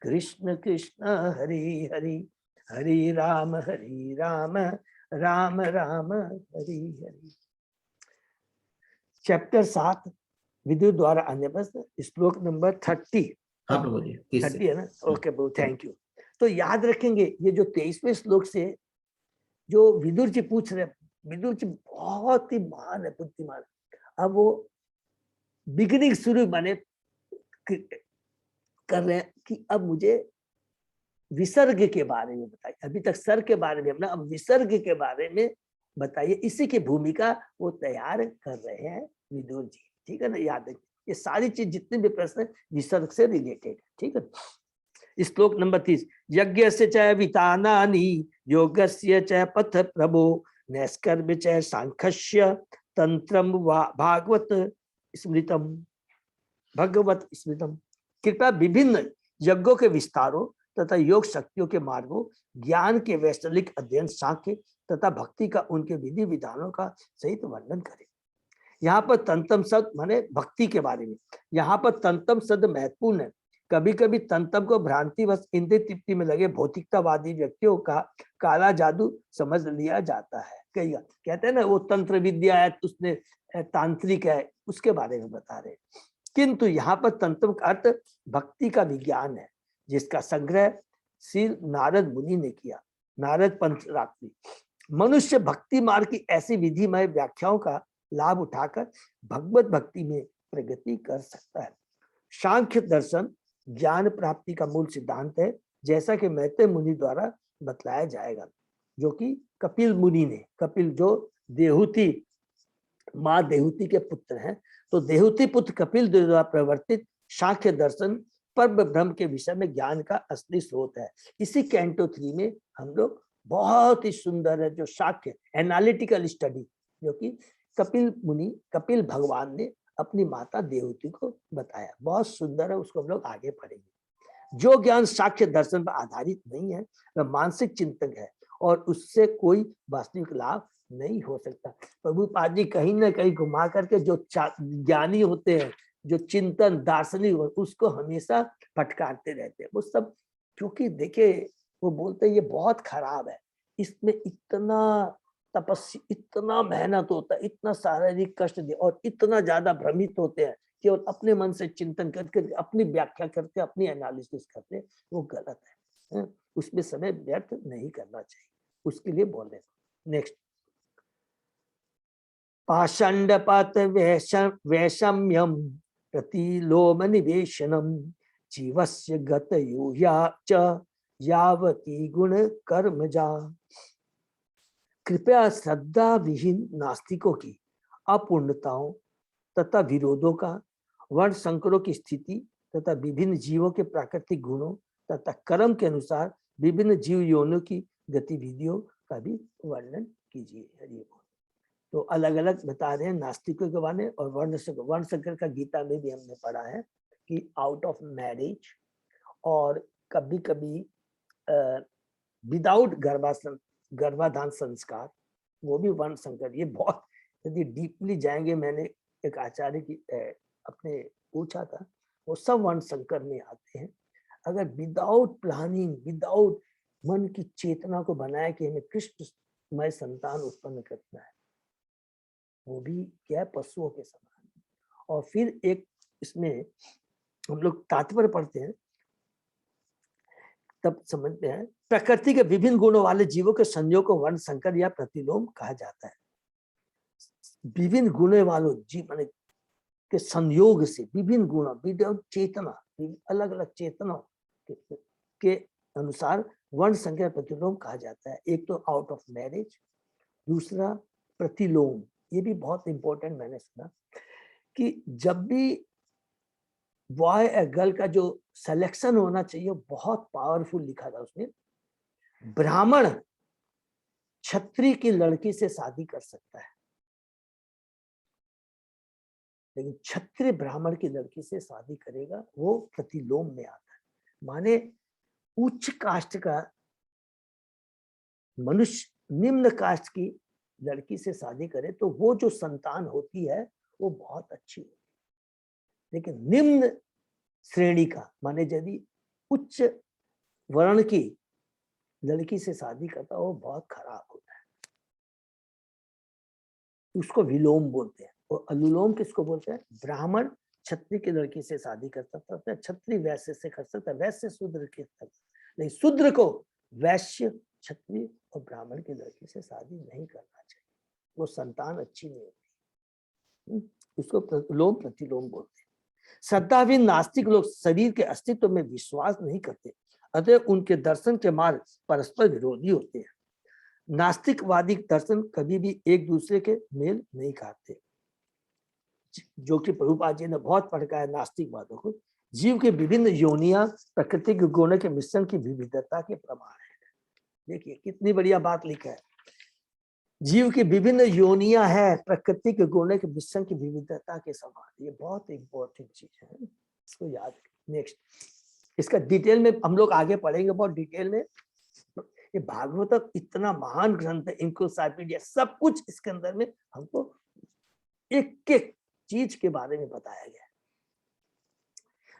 कृष्ण कृष्ण हरे हरे, हरे राम राम राम हरे हरे। चैप्टर 7 विदुर द्वारा अन्य प्रश्न, श्लोक नंबर 30।
हाँ प्रभु जी,
30 है ना? Okay Prabhu, thank you. तो याद रखेंगे ये जो 23वें श्लोक से जो विदुर जी पूछ रहे, विदुर जी बहुत ही महान है, बुद्धिमान है। अब वो बिगिनिंग शुरू माने कर रहे हैं कि अब मुझे विसर्ग के बारे में बताइए। अभी तक सर के बारे में अपना, अब विसर्ग के बारे में बताइए। इसी की भूमिका वो तैयार कर रहे हैं विदुर जी। ठीक है ना? याद रखिए ये सारी चीज जितने भी प्रश्न विसर्ग से रिलेटेड। ठीक है। श्लोक नंबर 30। यज्ञ से च वितानानि योगस्य च पथ प्रभो नैष्कर्म्य च सांख्यस्य तंत्रम भागवत स्मृतम भगवत स्मृतम। कृपया विभिन्न यज्ञों के विस्तारों तथा योग शक्तियों के मार्गों, ज्ञान के वैश्विक अध्ययन, सांख्य तथा भक्ति का उनके विधि विधानों का सहित वर्णन करें। यहाँ पर तंतम शब्द माने भक्ति के बारे में। यहाँ पर तंतम शब्द महत्वपूर्ण है। कभी कभी तंतम को भ्रांतिवश इंद्रिय तृप्ति में लगे भौतिकतावादी व्यक्तियों का काला जादू समझ लिया जाता है। कई कहते हैं ना वो तंत्र विद्या है, उसने तांत्रिक है, उसके बारे में बता रहे। किंतु यहाँ पर तंत्र का अर्थ भक्ति का विज्ञान है, जिसका संग्रह श्री नारद मुनि ने किया। नारद पंचरात्रि मनुष्य भक्ति मार्ग की ऐसी विधिमय व्याख्याओं का लाभ उठाकर भगवत भक्ति में प्रगति कर सकता है। सांख्य दर्शन ज्ञान प्राप्ति का मूल सिद्धांत है, जैसा कि मैत्रेय मुनि द्वारा बतलाया जाएगा, जो कि कपिल मुनि ने, कपिल जो देहूति माँ देहूति के पुत्र हैं, तो देहूति पुत्र कपिल द्वारा प्रवर्तित सांख्य दर्शन पर ब्रह्म के विषय में ज्ञान का असली स्रोत है। इसी कैंटो 3 में हम लोग बहुत ही सुंदर है जो शाक्य एनालिटिकल स्टडी, जो कि कपिल मुनि, कपिल भगवान ने अपनी माता देवहूति को बताया, बहुत सुंदर है, उसको हम लोग आगे पढ़ेंगे। जो ज्ञान साक्ष्य दर्शन पर आधारित नहीं है वह मानसिक चिंतन है और उससे कोई वास्तविक लाभ नहीं हो सकता। प्रभुपाद जी कहीं ना कहीं घुमा करके जो ज्ञानी होते हैं, जो चिंतन दार्शनिक, उसको हमेशा फटकारते रहते हैं वो सब, क्योंकि देखे वो बोलते हैं ये बहुत खराब है, इसमें इतना तपस्या, इतना मेहनत होता है, इतना शारीरिक कष्ट दे और इतना ज्यादा भ्रमित होते हैं केवल अपने मन से चिंतन करके अपनी व्याख्या करते, अपनी एनालिसिस करते, वो गलत है। उसमें समय व्यर्थ नहीं करना चाहिए, उसके लिए बोल रहे। नेक्स्ट, पाषंडपत वैषम्यम प्रतिलोम निवेशनम जीवस्य गतयूया च यावती गुण कर्मजा। कृपया श्रद्धा विहीन नास्तिकों की अपूर्णताओं तथा विरोधों का, वर्ण संकरों की स्थिति तथा विभिन्न जीवों के प्राकृतिक गुणों तथा कर्म के अनुसार विभिन्न जीव योनियों की गतिविधियों का भी वर्णन कीजिए। तो अलग अलग बता रहे हैं नास्तिकों के बारे में। और वर्ण संकर का गीता में भी हमने पढ़ा है कि आउट ऑफ मैरिज और कभी कभी विदाउट गर्भाधान संस्कार, वो भी वर्ण संकर। ये बहुत यदि डीपली जाएंगे, मैंने एक आचार्य की अपने पूछा था, वो सब वर्ण संकर में आते हैं। अगर विदाउट प्लानिंग, विदाउट मन की चेतना को बनाया कि हमें कृष्णमय संतान उत्पन्न करना है, वो भी क्या पशुओं के समान। और फिर एक इसमें हम लोग तात्पर्य पढ़ते हैं तब समझते हैं, प्रकृति के विभिन्न गुणों वाले जीवों के संयोग को वर्ण संकर या प्रतिलोम कहा जाता है। विभिन्न गुणों वालों जीव के संयोग से विभिन्न गुणों, विभिन्न चेतना, अलग अलग चेतनों के अनुसार वर्ण संकर प्रतिलोम कहा जाता है। एक तो आउट ऑफ मैरिज, दूसरा प्रतिलोम। ये भी बहुत इंपॉर्टेंट, मैंने सुना कि जब भी बॉय या गर्ल का जो सिलेक्शन होना चाहिए बहुत पावरफुल लिखा था उसने। ब्राह्मण क्षत्रिय की लड़की से शादी कर सकता है, लेकिन क्षत्रिय ब्राह्मण की लड़की से शादी करेगा, वो प्रतिलोम में आता है। माने उच्च कास्ट का मनुष्य निम्न कास्ट की लड़की से शादी करे तो वो जो संतान होती है वो बहुत अच्छी होती है। लेकिन निम्न श्रेणी का, माने यदि उच्च वर्ण की लड़की से शादी करता वो बहुत खराब होता है, उसको विलोम बोलते हैं। और अनुलोम किसको बोलते हैं? ब्राह्मण क्षत्रिय की लड़की से शादी कर सकता है, क्षत्रिय वैश्य से कर सकता है, वैश्य शूद्र के सकता है, लेकिन शूद्र को वैश्य, क्षत्रिय और ब्राह्मण की लड़की से शादी नहीं करना चाहिए, वो संतान अच्छी नहीं होती। उसको अनुलोम प्रतिलोम बोलते हैं। श्रद्धाहीन नास्तिक लोग शरीर के अस्तित्व में विश्वास नहीं करते, अतः उनके दर्शन के मार्ग परस्पर विरोधी होते हैं। नास्तिकवादी दर्शन कभी भी एक दूसरे के मेल नहीं खाते, जो कि प्रभुपाद जी ने बहुत भड़काया नास्तिकवादों को। जीव के विभिन्न योनियां प्रकृति के गुणों के मिश्रण की विविधता के प्रमाण है। देखिए कितनी बढ़िया बात लिखा है, जीव की विभिन्न योनियां है प्रकृति के गुणों के मिश्रण की विविधता के समान। ये बहुत इंपॉर्टेंट चीज है, इसको याद रखें। नेक्स्ट, इसका डिटेल में हम लोग आगे पढ़ेंगे, बहुत डिटेल में। ये भागवत इतना महान ग्रंथ है, इनसाइक्लोपीडिया, सब कुछ इसके अंदर में हमको एक एक चीज के बारे में बताया गया।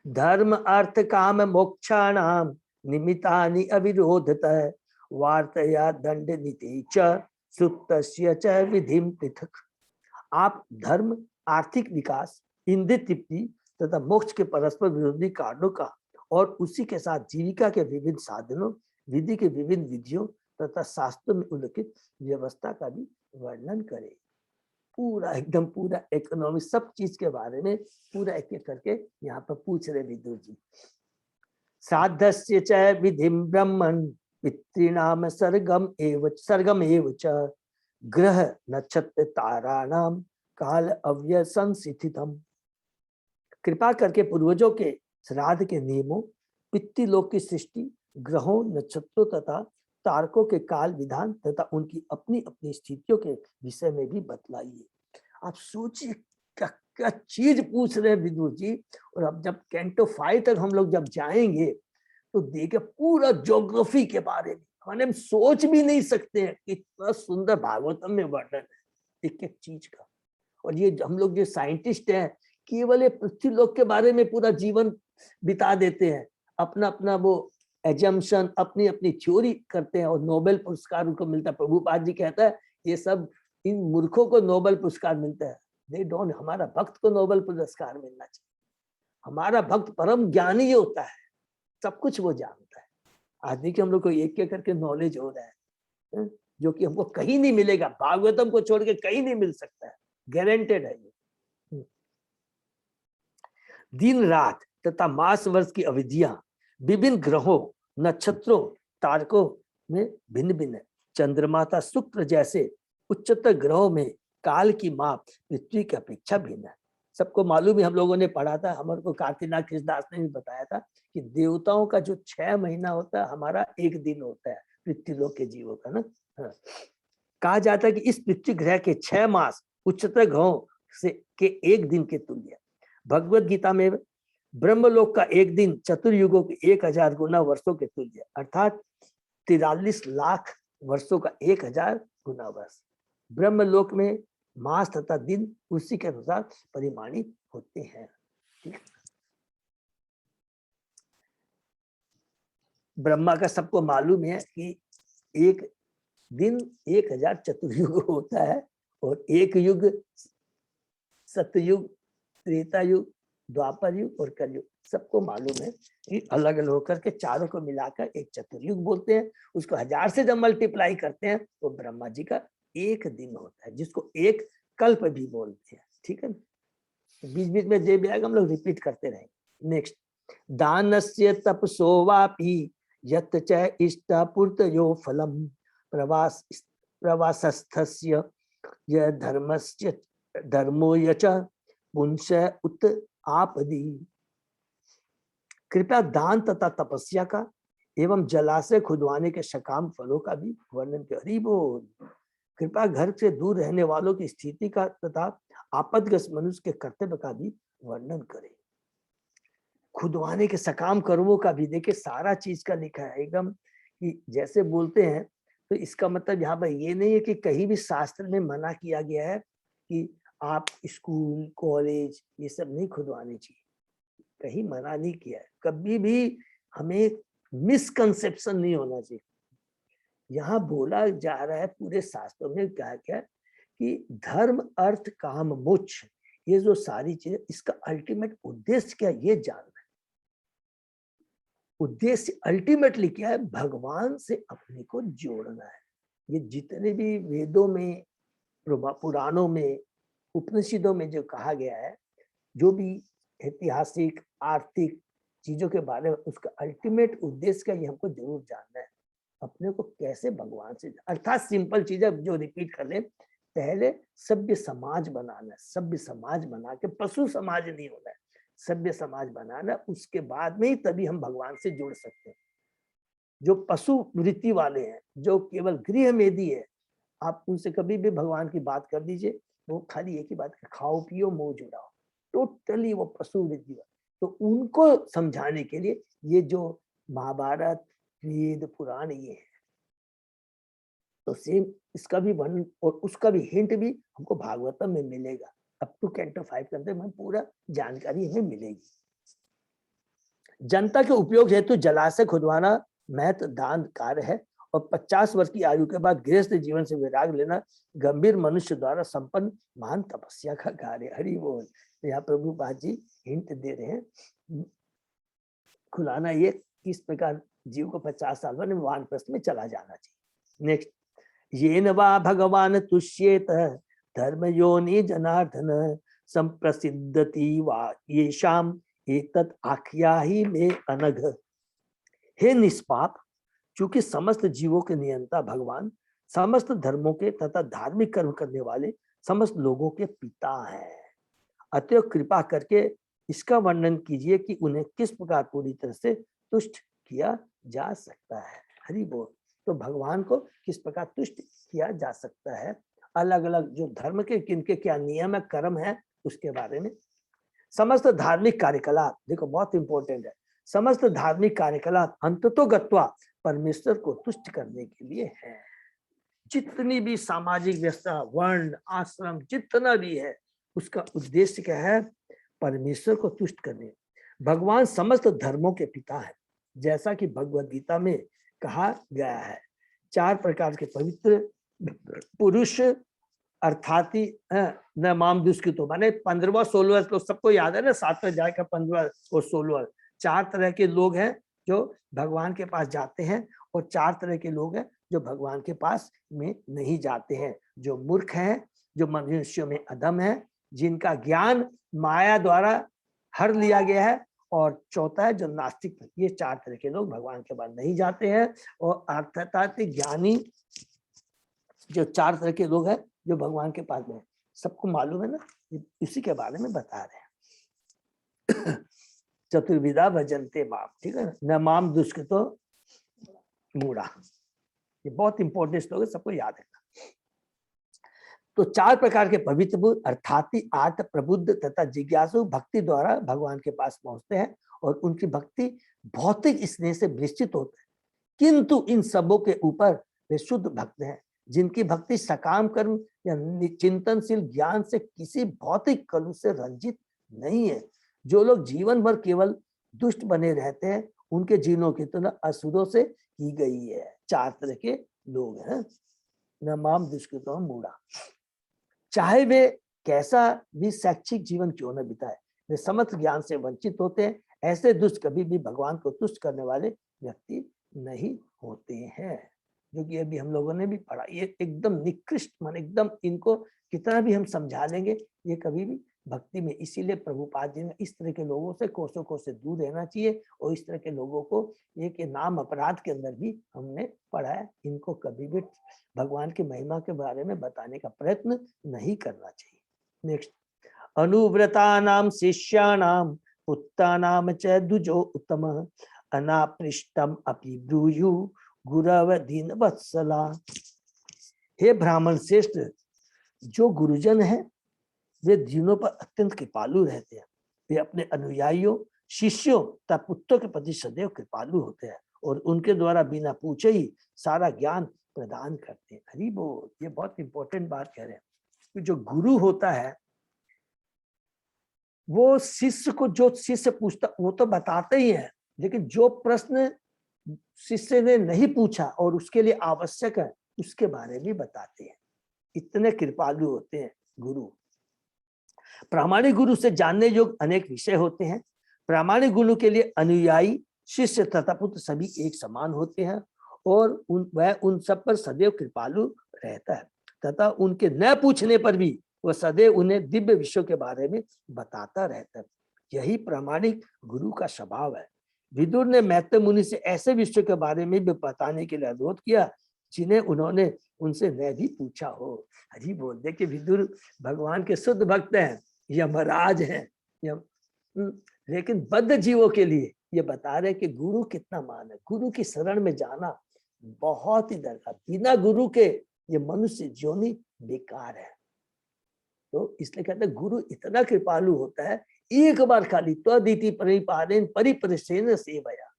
धर्म अर्थ काम मोक्षाणाम निमित्तानि अविरोधतः वार्तया दंड नीति च सुप्तस्य च विधिम पृथक। आप धर्म, आर्थिक विकास, इंद्रिय तृप्ति तथा मोक्ष के परस्पर विरोधी कारणों का और उसी के साथ जीविका के विभिन्न साधनों, विधि के विभिन्न विधियों तथा शास्त्र में उल्लिखित व्यवस्था का भी वर्णन करे। पूरा एकदम पूरा इकोनॉमी सब चीज के बारे में पूरा एक एक करके यहाँ पर पूछ रहे विदुर जी। साधस्य च विधिम ब्रह्मन् पितॄणाम सर्गम एव च ग्रह नक्षत्र ताराणाम काल अव्यय संस्थितम। कृपा करके पूर्वजों के श्राद्ध के नियमों, पितृलोक की सृष्टि, ग्रहों, नक्षत्रों तथा तारकों के काल विधान तथा उनकी अपनी अपनी स्थितियों के विषय में भी बतलाइए। आप सोचिए क्या क्या चीज पूछ रहे हैं विदुर जी। और अब जब कैंटो 5 तक हम लोग जब जाएंगे तो देखे पूरा ज्योग्राफी के बारे में हम सोच भी नहीं सकते हैं, इतना सुंदर भागवतम में वर्णन है एक एक चीज का। और ये हम लोग जो साइंटिस्ट हैं केवल ये पृथ्वी लोक के बारे में पूरा जीवन बिता देते हैं, अपना अपना वो एजम्पशन, अपनी अपनी थ्योरी करते हैं और नोबेल पुरस्कार उनको मिलता है। प्रभुपाद जी कहता है ये सब इन मूर्खों को नोबेल पुरस्कार मिलता है। दे डोंट, हमारा भक्त को नोबेल पुरस्कार मिलना चाहिए। हमारा भक्त परम ज्ञानी होता है, सब कुछ वो जानता है। आज देखिए हम लोग को एक एक करके नॉलेज हो रहा है जो कि हमको कहीं नहीं मिलेगा, भागवतम को छोड़ के कहीं नहीं मिल सकता है, गारंटेड है ये। दिन रात तथा मास वर्ष की अवधियां विभिन्न ग्रहों, नक्षत्रों, तारकों में भिन्न भिन्न है। चंद्रमा तथा शुक्र जैसे उच्चतर ग्रहों में काल की माप पृथ्वी की अपेक्षा भिन्न है। सबको मालूम है, हम लोगों ने पढ़ा था, हमारे को कारतीनाथ कृष्णदास ने भी बताया था कि देवताओं का जो 6 महीना होता है हमारा 1 दिन होता है पृथ्वी लोक के जीवों का ना। हाँ। कहा जाता है कि इस पृथ्वी ग्रह के 6 मास उच्चतर ग्रहों से के 1 दिन के तुल्य। भगवत गीता में ब्रह्मलोक का 1 दिन चतुर्युगों के 1000 गुना वर्षों के तुल्य, अर्थात 43 लाख वर्षों का 1000 गुना वर्ष। ब्रह्मलोक में मास तथा दिन उसी के अनुसार परिमाणित होते हैं। ब्रह्मा का सबको मालूम है कि एक दिन 1000 चतुर्युग होता है और एक युग सतयुग, त्रेता युग, द्वापर युग और कलयुग, सबको मालूम है कि अलग अलग होकर के चारों को मिलाकर एक चतुर्युग बोलते हैं। उसको 1000 से जब मल्टीप्लाई करते हैं तो ब्रह्मा जी का 1 दिन होता है, जिसको एक कल्प भी बोलते हैं। ठीक है, बीच बीच में जे भी आएगा हम लोग रिपीट करते रहेंगे। नेक्स्ट, दानस्य तपसो वापि यत् च इष्टपूर्तयो फलम प्रवासस्थस्य य धर्मस्य धर्मो यच पुंस उत आपदी। कृपया दान तथा तपस्या का एवं जलाशय खुदवाने के सकाम फलों का भी वर्णन कर। हरि बोल। कृपया घर से दूर रहने वालों की स्थिति का तथा आपदग्रस्त मनुष्य के कर्तव्य का भी वर्णन करें। खुदवाने के सकाम कर्मों का भी देखिए सारा चीज का लिखा है एकदम, कि जैसे बोलते हैं तो इसका मतलब यहाँ पर ये नहीं है कि कहीं भी शास्त्र में मना किया गया है कि आप स्कूल कॉलेज ये सब नहीं खुदवाने चाहिए, कहीं मना नहीं किया है। कभी भी हमें मिसकंसेप्शन नहीं होना चाहिए। यहाँ बोला जा रहा है पूरे शास्त्रों में क्या क्या कि धर्म अर्थ काम मोक्ष, ये जो सारी चीजें, इसका अल्टीमेट उद्देश्य क्या ये जानना है। उद्देश्य अल्टीमेटली क्या है, भगवान से अपने को जोड़ना है। ये जितने भी वेदों में, पुराणों में, उपनिषदों में जो कहा गया है, जो भी ऐतिहासिक आर्थिक चीजों के बारे में, उसका अल्टीमेट उद्देश्य का ये हमको जरूर जानना है, अपने को कैसे भगवान से, अर्थात सिंपल चीजें जो रिपीट कर ले, पहले सभ्य समाज बनाना है, सभ्य समाज बना के, पशु समाज नहीं होना है, सभ्य समाज बनाना, उसके बाद में ही तभी हम भगवान से जुड़ सकते हैं। जो पशु वृत्ति वाले हैं, जो केवल गृह मेधी है, आप उनसे कभी भी भगवान की बात कर दीजिए, वो खाली एक ही बात, खाओ पियो मोह जुड़ाओ, टोटली वो पशु वृत्ति। तो उनको समझाने के लिए ये जो महाभारत, वेद, पुराण ये है, तो सेम इसका भी वर्णन और उसका भी हिंट भी हमको भागवतम में मिलेगा। अप टू कैंटो 5 के अंदर में पूरा जानकारी हमें मिलेगी। जनता के उपयोग हेतु जलाशय खुदवाना महत्व दान कार्य है और 50 वर्ष की आयु के बाद गृहस्थ जीवन से विराग लेना गंभीर मनुष्य द्वारा संपन्न महान तपस्या का कार्य। हरि बोल। यहाँ प्रभुपाद जी हिंट दे रहे हैं, खुलाना ये किस प्रकार जीव को 50 साल बाद वानप्रस्थ में चला जाना चाहिए। नेक्स्ट, येन वा भगवान तुष्येत धर्म योनि जनार्दन संप्रसिद्धति वा येषाम एतत् आख्याहि में अनघ। हे निष्पाप, चूंकि समस्त जीवों के नियंता भगवान समस्त धर्मों के तथा धार्मिक कर्म करने वाले समस्त लोगों के पिता हैं, अतः कृपा करके इसका वर्णन कीजिए कि उन्हें किस प्रकार पूरी तरह से तुष्ट किया जा सकता है। हरि बोल। तो भगवान को किस प्रकार तुष्ट किया जा सकता है, अलग अलग जो धर्म के किनके क्या नियम है, कर्म है, उसके बारे में। समस्त धार्मिक कार्यकलाप, देखो बहुत इंपॉर्टेंट है, समस्त धार्मिक कार्यकलाप अंततो गत्वा परमेश्वर को तुष्ट करने के लिए है। जितनी भी सामाजिक व्यवस्था, वर्ण, आश्रम, जितना भी है, उसका उद्देश्य क्या है? परमेश्वर को तुष्ट करने। भगवान समस्त धर्मों के पिता है, जैसा कि भगवद गीता में कहा गया है। 4 प्रकार के पवित्र पुरुष अर्थात न माम दुष्कृतो, माने 15वां 16वां तो सबको याद है ना, 7वें अध्याय का 15वां और 16वां। 4 तरह के लोग हैं जो भगवान के पास जाते हैं, और 4 तरह के लोग हैं जो भगवान के पास में नहीं जाते हैं। जो मूर्ख हैं, जो मनुष्यों में अधम है, जिनका ज्ञान माया द्वारा हर लिया गया है, और चौथा है जो नास्तिक। ये 4 तरह के लोग भगवान के पास नहीं जाते हैं। और अर्थात ज्ञानी जो 4 तरह के लोग हैं जो भगवान के पास में, सबको मालूम है ना, इसी के बारे में बता रहे हैं। चतुर्विधा भजन्ते माम, ठीक है ना, न माम दुष्कृतो मूढ़ा। ये बहुत इंपॉर्टेंट श्लोक है, सबको याद है। तो 4 प्रकार के पवित्र पुरुष अर्थात आर्त, प्रबुद्ध तथा जिज्ञासु भक्ति द्वारा भगवान के पास पहुंचते हैं, और उनकी भक्ति भौतिक स्नेह से निश्चित होते हैं, किंतु इन सबों के ऊपर वे शुद्ध भक्त हैं, जिनकी भक्ति सकाम कर्म या चिंतनशील ज्ञान से किसी भौतिक कलु से रंजित नहीं है। जो लोग जीवन भर केवल दुष्ट बने रहते हैं, उनके जीवनों की तुलना असुरों से की गई है। 4 तरह के लोग हैं, न माम दुष्कृतो मूढ़ा। चाहे वे कैसा भी शैक्षिक जीवन क्यों न बिताए, वे समस्त ज्ञान से वंचित होते हैं। ऐसे दुष्ट कभी भी भगवान को तुष्ट करने वाले व्यक्ति नहीं होते हैं, जो कि अभी हम लोगों ने भी पढ़ा। ये एकदम निकृष्ट मन, एकदम इनको कितना भी हम समझा लेंगे, ये कभी भी भक्ति में, इसीलिए प्रभुपाद जी ने इस तरह के लोगों से कोसों कोस से दूर रहना चाहिए, और इस तरह के लोगों को एक नाम अपराध के अंदर भी हमने पढ़ा है। इनको कभी भी भगवान की महिमा के बारे में बताने का प्रयत्न नहीं करना चाहिए। नेक्स्ट, अनुव्रता नाम शिष्याणाम उत्तानाम च दुजो उत्तम अनापृष्टम अपि ब्रूयु गुरव दीन वत्सला। हे ब्राह्मण श्रेष्ठ, जो गुरुजन है वे दीनों पर अत्यंत कृपालु रहते हैं। वे अपने अनुयायियों, शिष्यों तथा पुत्रों के प्रति सदैव कृपालु होते हैं, और उनके द्वारा बिना पूछे ही सारा ज्ञान प्रदान करते हैं। हरि बोल। ये बहुत इंपॉर्टेंट बात कह रहे हैं कि जो गुरु होता है वो शिष्य को जो शिष्य पूछता वो तो बताते ही है, लेकिन जो प्रश्न शिष्य ने नहीं पूछा और उसके लिए आवश्यक है उसके बारे में बताते हैं। इतने कृपालु होते हैं गुरु। प्रामाणिक गुरु से जानने योग्य अनेक विषय होते हैं। प्रामाणिक गुरु के लिए अनुयायी, शिष्य तथा पुत्र सभी एक समान होते हैं, और वह उन सब पर सदैव कृपालु रहता है, तथा उनके न पूछने पर भी वह सदैव उन्हें दिव्य विषयों के बारे में बताता रहता है। यही प्रामाणिक गुरु का स्वभाव है। विदुर ने मैत्र मुनि से ऐसे विषयों के बारे में भी बताने के लिए अनुरोध किया जिन्हें उन्होंने उनसे न भी पूछा हो। हरि बोल। देखिए, विदुर भगवान के शुद्ध भक्त हैं, यमराज हैं, लेकिन बद्ध जीवों के लिए ये बता रहे कि गुरु कितना मान है। गुरु की शरण में जाना बहुत ही दरकार। बिना गुरु के ये मनुष्य जोनी बेकार है। तो इसलिए कहते हैं गुरु इतना कृपालु होता है, एक बार खाली त्वदिति परिपालेन परिपरिसेन सेवया,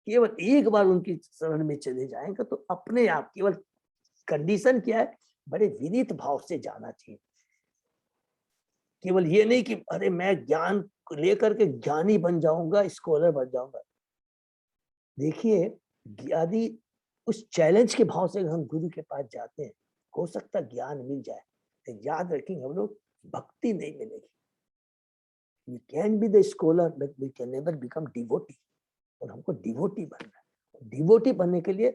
केवल एक बार उनकी शरण में चले जाएंगे तो अपने आप, केवल कंडीशन क्या है, बड़े विनीत भाव से जाना चाहिए। केवल ये नहीं कि अरे मैं ज्ञान लेकर के ज्ञानी बन जाऊंगा, स्कॉलर बन जाऊंगा। देखिए, यदि उस चैलेंज के भाव से हम गुरु के पास जाते हैं, हो सकता ज्ञान मिल जाए, तो याद रखेंगे हम लोग भक्ति नहीं मिलेगी। We can be the scholar, but we can never become devotee। और हमको डिवोटी बनना है। डिवोटी बनने के लिए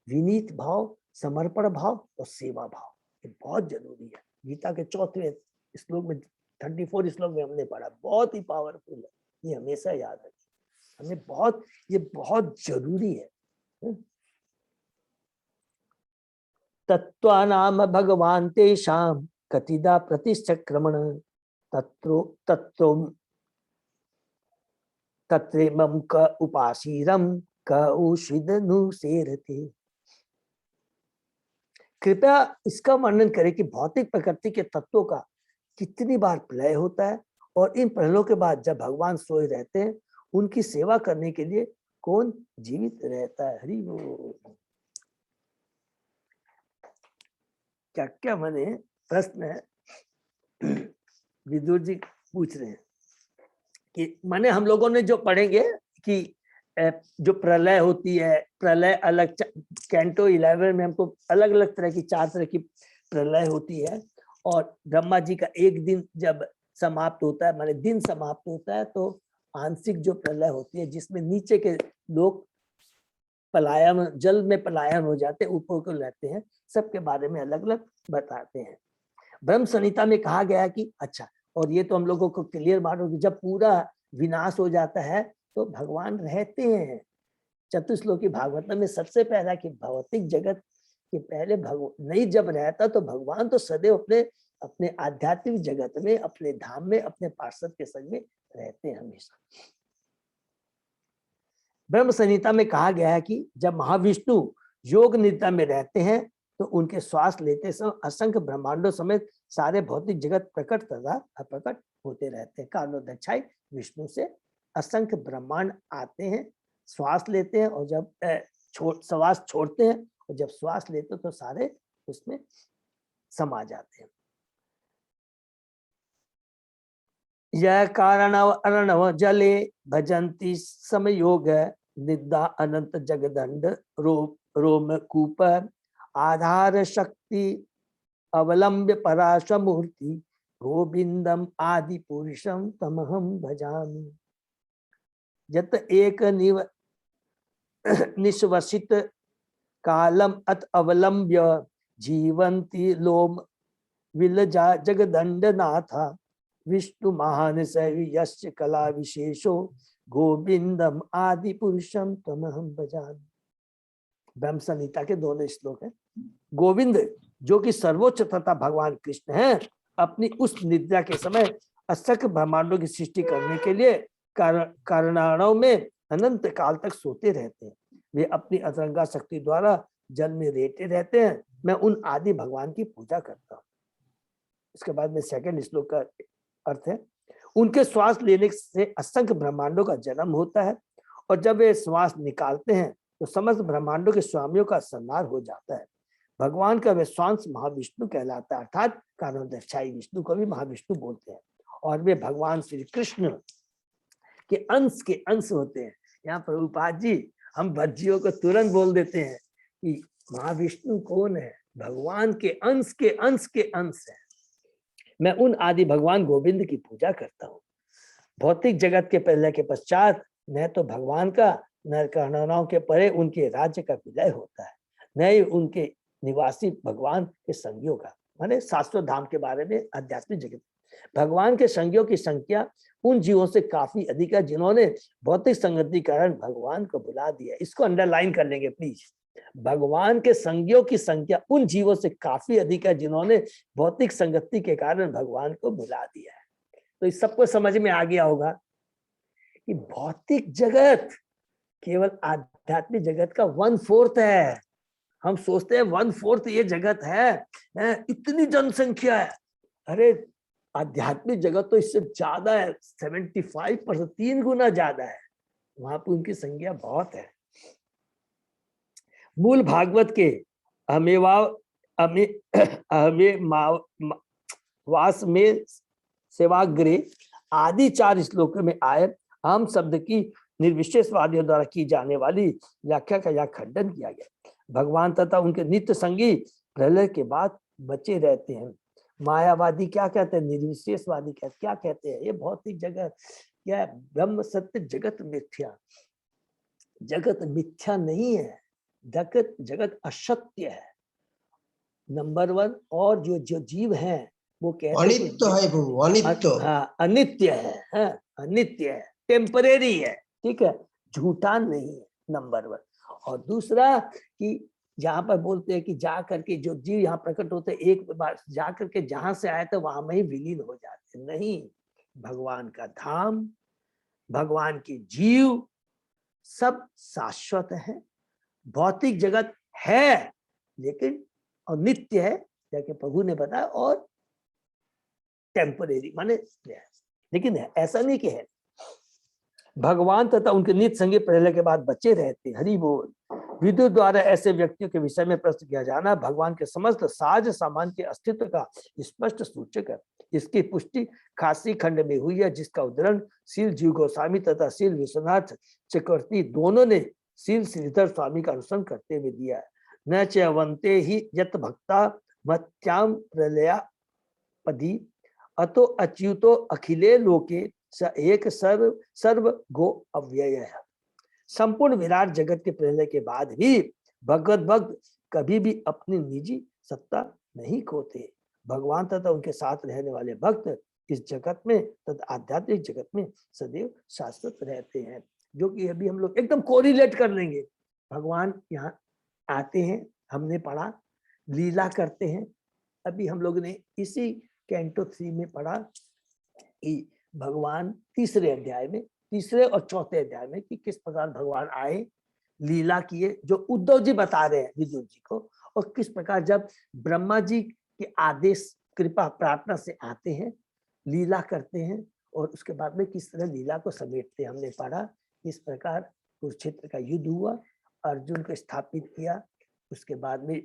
विनीत भाव, समर्पण भाव और सेवा भाव, ये बहुत जरूरी है। गीता के 4वें श्लोक में 34 श्लोक में हमने पढ़ा, बहुत ही पावरफुल है, ये हमेशा याद रखिए, हमें बहुत, ये बहुत जरूरी है। तत्वानाम भगवान तेषाम कतिदा प्रतिचक्रमण तत्रो तत्रेमं क उपासीरम क उषिदनुसेरते। कृपया इसका वर्णन करें कि भौतिक प्रकृति के तत्वों का कितनी बार प्रलय होता है और इन प्रलयों के बाद जब भगवान सोए रहते हैं उनकी सेवा करने के लिए कौन जीवित रहता है। हरि बोल। क्या क्या माने प्रश्न है, विदुर जी पूछ रहे हैं कि माने हम लोगों ने जो पढ़ेंगे कि जो प्रलय होती है, प्रलय अलग, कैंटो 11 में हमको अलग अलग तरह की 4 तरह की प्रलय होती है। और ब्रह्मा जी का एक दिन जब समाप्त होता है, माने दिन समाप्त होता है, तो आंशिक जो प्रलय होती है जिसमें नीचे के लोग पलायन, जल में पलायन हो जाते हैं, ऊपर को लेते हैं, सबके बारे में अलग अलग बताते हैं। ब्रह्म संहिता में कहा गया है कि अच्छा, और ये तो हम लोगों को क्लियर मानो कि जब पूरा विनाश हो जाता है तो भगवान रहते हैं। चतुश्लोकी भागवत में सबसे पहला कि भौतिक जगत के पहले नहीं जब रहता तो भगवान तो सदैव अपने अपने आध्यात्मिक जगत में, अपने धाम में, अपने पार्षद के संग में रहते हैं हमेशा। ब्रह्म संहिता में कहा गया है कि जब महाविष्णु योग निद्रा में रहते हैं तो उनके श्वास लेते समय असंख्य ब्रह्मांडों समेत सारे भौतिक जगत प्रकट तथा अप्रकट होते रहते हैं। कारणोदक्षाई विष्णु से असंख्य ब्रह्मांड आते हैं, श्वास लेते हैं, और जब श्वास छोड़ते हैं और जब श्वास लेते हैं तो सारे उसमें समा जाते हैं। यह कारण अर्णव जले भजंती समयोग निद्रा अनंत जगदंड रोम कूप आधार शक्ति अवलंब्य पराशर मूर्ति गोविंदम आदि पुरुषम तमहम भजामि। यत एक निश्वसित कालम अत अवलंब्य जीवंती लोम विलजा जगदंड नाथा विष्णु महान यस्य कला विशेषो गोविंदम आदि पुरुषम तमहम भजामि। ब्रह्म संहिता के दोनों श्लोक हैं। गोविंद जो कि सर्वोच्च तथा भगवान कृष्ण हैं, अपनी उस निद्रा के समय असंख्य ब्रह्मांडों की सृष्टि करने के लिए कारणाणों में अनंत काल तक सोते रहते हैं। वे अपनी अतरंगा शक्ति द्वारा जल में लेटे रहते हैं। मैं उन आदि भगवान की पूजा करता हूँ। इसके बाद में सेकंड श्लोक का अर्थ है, उनके श्वास लेने से असंख्य ब्रह्मांडों का जन्म होता है और जब वे श्वास निकालते हैं तो समस्त ब्रह्मांडों के स्वामियों का संहार हो जाता है। भगवान का विश्वास महाविष्णु कहलाता है, अर्थात कारणोदक्षाई विष्णु को भी महाविष्णु बोलते हैं, और वे भगवान श्री कृष्ण के अंश होते हैं। यहाँ प्रभुपाद जी हम भज्जियों को तुरंत बोल देते हैं कि महाविष्णु कौन है, भगवान के अंश के अंश के अंश है। मैं उन आदि भगवान गोविंद की पूजा करता हूँ। भौतिक जगत के प्रलय के पश्चात न तो भगवान का न कारणों के परे उनके राज्य का विलय होता है, न ही उनके निवासी भगवान के संगियों का, माने शाश्वत धाम के बारे में आध्यात्मिक जगत। भगवान के संगियों की संख्या उन जीवों से काफी अधिक है जिन्होंने भौतिक संगति के कारण भगवान को भुला दिया। इसको अंडरलाइन कर लेंगे प्लीज। भगवान के संगियों की संख्या उन जीवों से काफी अधिक है जिन्होंने भौतिक संगति के कारण भगवान को भुला दिया है। तो इस सबको समझ में आ गया होगा कि भौतिक जगत केवल आध्यात्मिक जगत का 1/4 है। हम सोचते हैं 1/4 ये जगत है, इतनी जनसंख्या है। अरे आध्यात्मिक जगत तो इससे ज्यादा है, 75%, 3 गुना ज्यादा है। वहां पर उनकी संख्या बहुत है। मूल भागवत के वास में सेवाग्रे आदि 4 श्लोकों में आए हम शब्द की निर्विशेषवादियों द्वारा की जाने वाली व्याख्या का यह खंडन किया गया। भगवान तथा उनके नित्य संगी प्रलय के बाद बचे रहते हैं। मायावादी क्या कहते हैं, निर्विशेषवादी क्या कहते हैं, ये भौतिक जगत क्या है, ब्रह्म सत्य जगत मिथ्या। जगत मिथ्या नहीं है, जगत जगत असत्य है, नंबर 1। और जो जो जीव हैं वो कहते
अनित्य है प्रभु, अनित्य।
हाँ, अनित्य है, हाँ, अनित्य है, टेम्परेरी है, ठीक है, झूठा नहीं है, नंबर 1। और दूसरा कि जहां पर बोलते हैं कि जा करके जो जीव यहाँ प्रकट होते हैं, एक बार जा करके जहां से आए थे वहां में ही विलीन हो जाते, नहीं, भगवान का धाम, भगवान की जीव सब शाश्वत है। भौतिक जगत है लेकिन और नित्य है, जैसे प्रभु ने बताया, और टेम्परेरी माने, लेकिन है ऐसा नहीं कि है। भगवान तथा उनके नित्य संगी प्रलय के बाद बचे रहते। हरि बोल। विद्युत द्वारा ऐसे व्यक्तियों के विषय में प्रश्न किया जाना भगवान के समस्त साज सामान के अस्तित्व का स्पष्ट सूचक है। इसकी पुष्टि खासी खंड में हुई है, जिसका उदाहरण शील जीव गोस्वामी तथा शील विश्वनाथ चक्रवर्ती दोनों ने शील श्रीधर स्वामी का अनुसरण करते हुए दिया है। न चवंते ही यत भक्ता मत्याम प्रलया पदी अतो अच्युतो अखिले लोके स एक सर्व गो अव्यय है। संपूर्ण विराट जगत के प्रलय के बाद भी भगवत भक्त कभी भी अपनी निजी सत्ता नहीं खोते। भगवान तथा उनके साथ रहने वाले भक्त इस जगत में तथा आध्यात्मिक जगत में सदैव शाश्वत रहते हैं, जो कि अभी हम लोग एकदम कोरिलेट कर लेंगे। भगवान यहाँ आते हैं, हमने पढ़ा, लीला करते हैं। अभी हम लोग ने इसी कैंटो 3 में पढ़ा कि भगवान तीसरे अध्याय में, तीसरे और चौथे अध्याय में, कि किस प्रकार भगवान आए, लीला किए, जो उद्धव जी बता रहे हैं विदुर जी को, और किस प्रकार जब ब्रह्मा जी के आदेश कृपा प्रार्थना से आते हैं, लीला करते हैं, और उसके बाद में किस तरह लीला को समेटते हैं। हमने पढ़ा इस प्रकार कुरुक्षेत्र का युद्ध हुआ, अर्जुन को स्थापित किया, उसके बाद में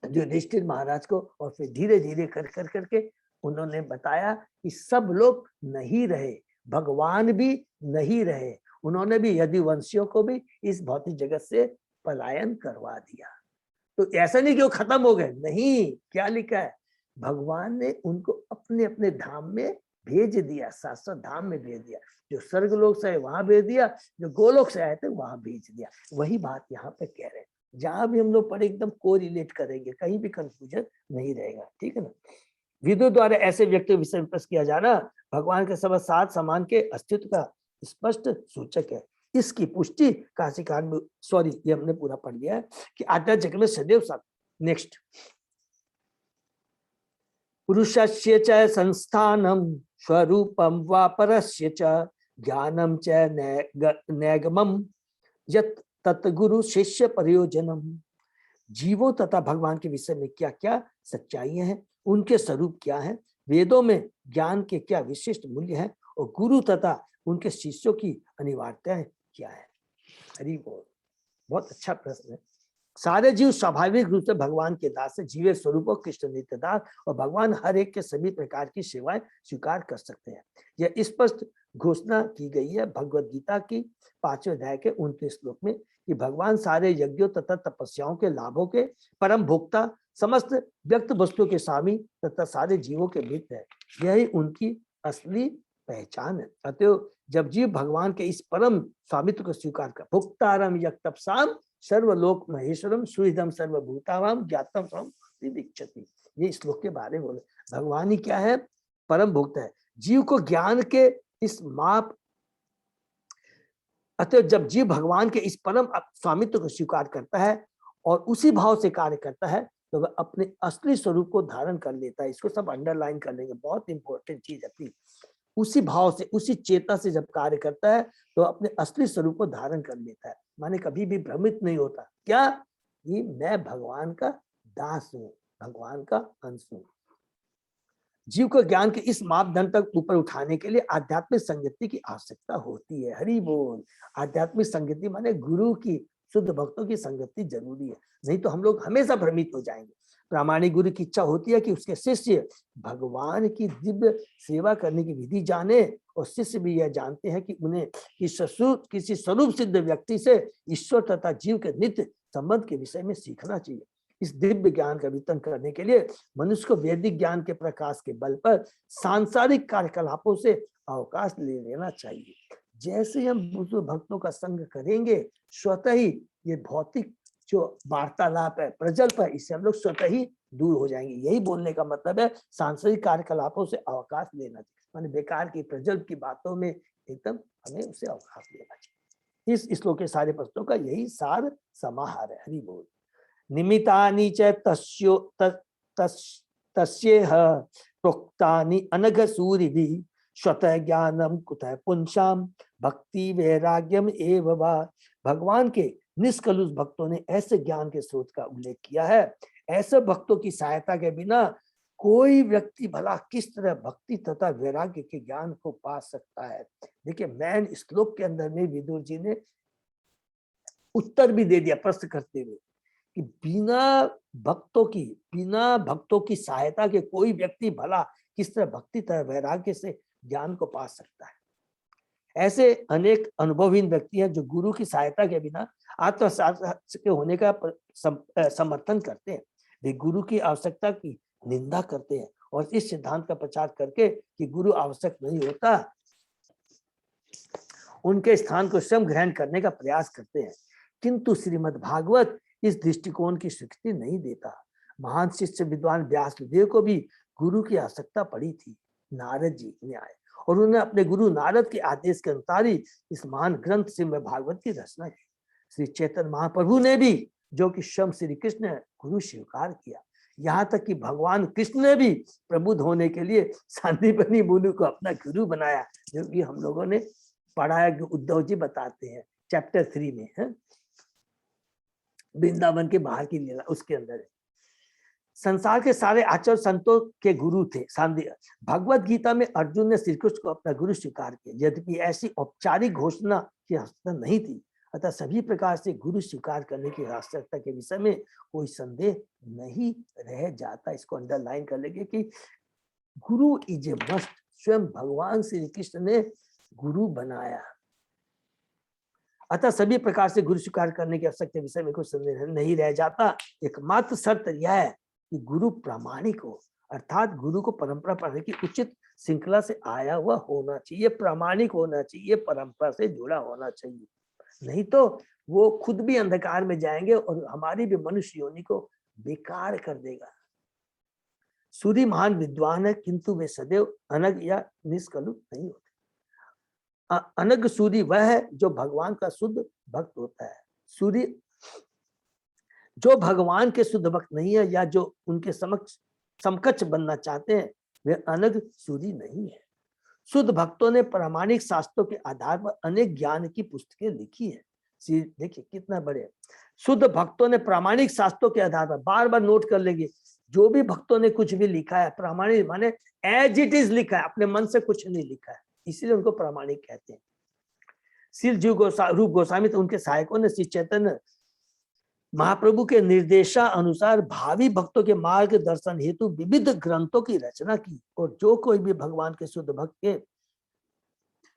जो युधिष्ठिर महाराज को, और फिर धीरे धीरे कर करके उन्होंने बताया कि सब लोग नहीं रहे, भगवान भी नहीं रहे, उन्होंने भी यदुवंशियों को भी इस भौतिक जगत से पलायन करवा दिया। तो ऐसा नहीं कि वो खत्म हो गए, नहीं, क्या लिखा है, भगवान ने उनको अपने अपने धाम में भेज दिया, शाश्वत धाम में भेज दिया। जो स्वर्गलोक से आए वहां भेज दिया, जो गोलोक से आए थे वहां भेज दिया। वही बात यहाँ पे कह रहे हैं, जहां भी हम लोग पढ़े एकदम कोरिलेट करेंगे, कहीं भी कंफ्यूजन नहीं रहेगा, ठीक है ना। विदुर द्वारा ऐसे व्यक्ति विषय में प्रश्न किया जाना भगवान के सब सात समान के अस्तित्व का स्पष्ट सूचक है। इसकी पुष्टि काशी कांड में, सॉरी ये हमने पूरा पढ़ लिया है, कि आध्यात्मिक जगत में सदैव साथ। नेक्स्ट, पुरुषस्य च संस्थानम स्वरूपम वा परस्य च ज्ञानम च नैगमम यत् तत्गुरु शिष्य प्रयोजनम। जीवों तथा भगवान के विषय में क्या क्या सच्चाइयां हैं, उनके स्वरूप क्या है, वेदों में ज्ञान के क्या विशिष्ट मूल्य हैं, और गुरु तथा उनके शिष्यों की अनिवार्यताएं क्या है। हरि बोल। बहुत अच्छा प्रश्न है। सारे जीव स्वाभाविक रूप से भगवान के दास है, जीवे स्वरूप कृष्ण नित्यदास, और भगवान हर एक के सभी प्रकार की सेवाएं स्वीकार कर सकते हैं। यह स्पष्ट घोषणा की गई है भगवद गीता की 5वें अध्याय के 29 श्लोक में, कि भगवान सारे यज्ञों तथा तपस्याओं के लाभों के परम भोक्ता, समस्त व्यक्त वस्तुओं के स्वामी तथा सारे जीवों के मित्र है। यही उनकी असली पहचान है। अतः जब जीव भगवान के इस परम स्वामित्व को स्वीकार कर, भुक्तारम यक्तपसाम सर्वलोक महेश्वरम सुहृदम सर्वभूतावाम ज्ञातम स्वम विदिक्षति। ये श्लोक के बारे में बोले, भगवान ही क्या है, परम भोक्ता है। जीव को ज्ञान के इस माप, अतः जब जीव भगवान के इस परम स्वामित्व को स्वीकार करता है और उसी भाव से कार्य करता है, तो वह अपने असली स्वरूप को धारण कर लेता है। इसको सब अंडरलाइन कर लेंगे, बहुत इंपॉर्टेंट चीज है। उसी भाव से, उसी चेतना से जब कार्य करता है तो अपने असली स्वरूप को धारण कर लेता है, माने कभी भी भ्रमित नहीं होता। क्या, ये मैं भगवान का दास हूं, भगवान का अंश हूं। जीव को ज्ञान के इस मापदंड तक ऊपर उठाने के लिए आध्यात्मिक संगति की आवश्यकता होती है। हरि बोल। आध्यात्मिक संगति माने गुरु की, शुद्ध भक्तों की संगति जरूरी है, नहीं तो हम लोग हमेशा भ्रमित हो जाएंगे। प्रामाणिक गुरु की इच्छा होती है कि उसके शिष्य भगवान की दिव्य सेवा करने की विधि जाने, और शिष्य भी यह जानते हैं कि उन्हें किसी स्वरूप सिद्ध व्यक्ति से ईश्वर तथा जीव के नित्य संबंध के विषय में सीखना चाहिए। इस दिव्य ज्ञान का वितरण करने के लिए मनुष्य को वैदिक ज्ञान के प्रकाश के बल पर सांसारिक कार्यकलापों से अवकाश ले लेना चाहिए। जैसे हम बुजुर्ग भक्तों का संग करेंगे, स्वतः ही ये भौतिक जो वार्तालाप है, प्रजल्प है, इससे हम लोग स्वतः ही दूर हो जाएंगे। यही बोलने का मतलब है, सांसारिक कार्यकलापों से अवकाश लेना चाहिए, माने बेकार की प्रजल्प की बातों में एकदम हमें उसे अवकाश लेना चाहिए। इस श्लोक के सारे प्रश्नों का यही सार समाहार है। हरि बोल। निमितानि च तस्येह प्रोक्तानि अनघ सूरिभिः स्वतः ज्ञानम कुतः पुंसाम भक्ति वैराग्यम एव वा। भगवान के निष्कलुष भक्तों ने ऐसे ज्ञान के स्रोत का उल्लेख किया है। ऐसे भक्तों की सहायता के बिना कोई व्यक्ति भला किस तरह भक्ति तथा वैराग्य के ज्ञान को पा सकता है। देखिए, मैन श्लोक के अंदर में विदुर जी ने उत्तर भी दे दिया प्रश्न करते हुए कि बिना भक्तों की सहायता के कोई व्यक्ति भला किस तरह भक्ति तथा वैराग्य से ज्ञान को पा सकता है। ऐसे अनेक अनुभवहीन व्यक्ति हैं जो गुरु की सहायता के बिना आत्मसात के होने का समर्थन करते हैं। वे गुरु की आवश्यकता की निंदा करते हैं और इस सिद्धांत का प्रचार करके कि गुरु आवश्यक नहीं होता, उनके स्थान को स्वयं ग्रहण करने का प्रयास करते हैं। किंतु श्रीमद् भागवत इस दृष्टिकोण की स्वीकृति नहीं देता। महान शिष्य विद्वान व्यासदेव को भी गुरु की आवश्यकता पड़ी थी। नारद जी ने आए और उन्होंने अपने गुरु नारद के आदेश के अनुसार ही इस महान ग्रंथ श्रीमद् भागवत की रचना की। श्री चैतन्य महाप्रभु ने भी, जो कि स्वयं श्री कृष्ण है, गुरु स्वीकार किया। यहाँ तक कि भगवान कृष्ण ने भी प्रबुद्ध होने के लिए सांदीपनि मुनि को अपना गुरु बनाया, जो कि हम लोगों ने पढ़ा है। उद्धव जी बताते हैं चैप्टर 3 में है, वृंदावन के बाहर की लीला उसके अंदर है। संसार के सारे आचार्य संतों के गुरु थे सांदी। भगवत गीता में अर्जुन ने श्री कृष्ण को अपना गुरु स्वीकार किया, यद्यपि ऐसी औपचारिक घोषणा की आवश्यकता नहीं थी। अतः सभी प्रकार से गुरु स्वीकार करने की आवश्यकता के विषय में कोई संदेह नहीं रह जाता। इसको अंडरलाइन कर लेंगे कि गुरु इज ए मस्ट। स्वयं भगवान श्री कृष्ण ने गुरु बनाया, अतः सभी प्रकार से गुरु स्वीकार करने की आवश्यकता के विषय में कोई संदेह नहीं रह जाता। एकमात्र शर्त यह है कि गुरु प्रामाणिक हो, अर्थात गुरु को परंपरा पढ़ने की उचित श्रृंखला से आया हुआ होना चाहिए, प्रामाणिक होना चाहिए, परंपरा से जुड़ा होना चाहिए। नहीं तो वो खुद भी अंधकार में जाएंगे और हमारी भी मनुष्य योनि को बेकार कर देगा। सूर्य महान विद्वान है, किंतु वे सदैव अनग या निष्कलुष नहीं होते। अनग सूर्य वह है जो भगवान का शुद्ध भक्त होता है। सूर्य जो भगवान के शुद्ध भक्त नहीं है या जो उनके समकक्ष बनना चाहते हैं, वे अनग सूर्य नहीं है। शुद्ध भक्तों ने प्रामाणिक शास्त्रों के आधार पर अनेक ज्ञान की पुस्तकें लिखी है। देखिए कितना बड़े शुद्ध भक्तों ने प्रामाणिक शास्त्रों के आधार पर, बार बार नोट कर लेंगे, जो भी भक्तों ने कुछ भी लिखा है प्रामाणिक माने एज इट इज लिखा है, अपने मन से कुछ नहीं लिखा है, इसलिए उनको प्रामाणिक कहते हैं। श्री जीव रूप गोस्वामी तो उनके सहायकों ने श्री चैतन्य महाप्रभु के निर्देशा अनुसार भावी भक्तों के मार्गदर्शन हेतु विविध ग्रंथों की रचना की, और जो कोई भी भगवान के शुद्ध भक्त के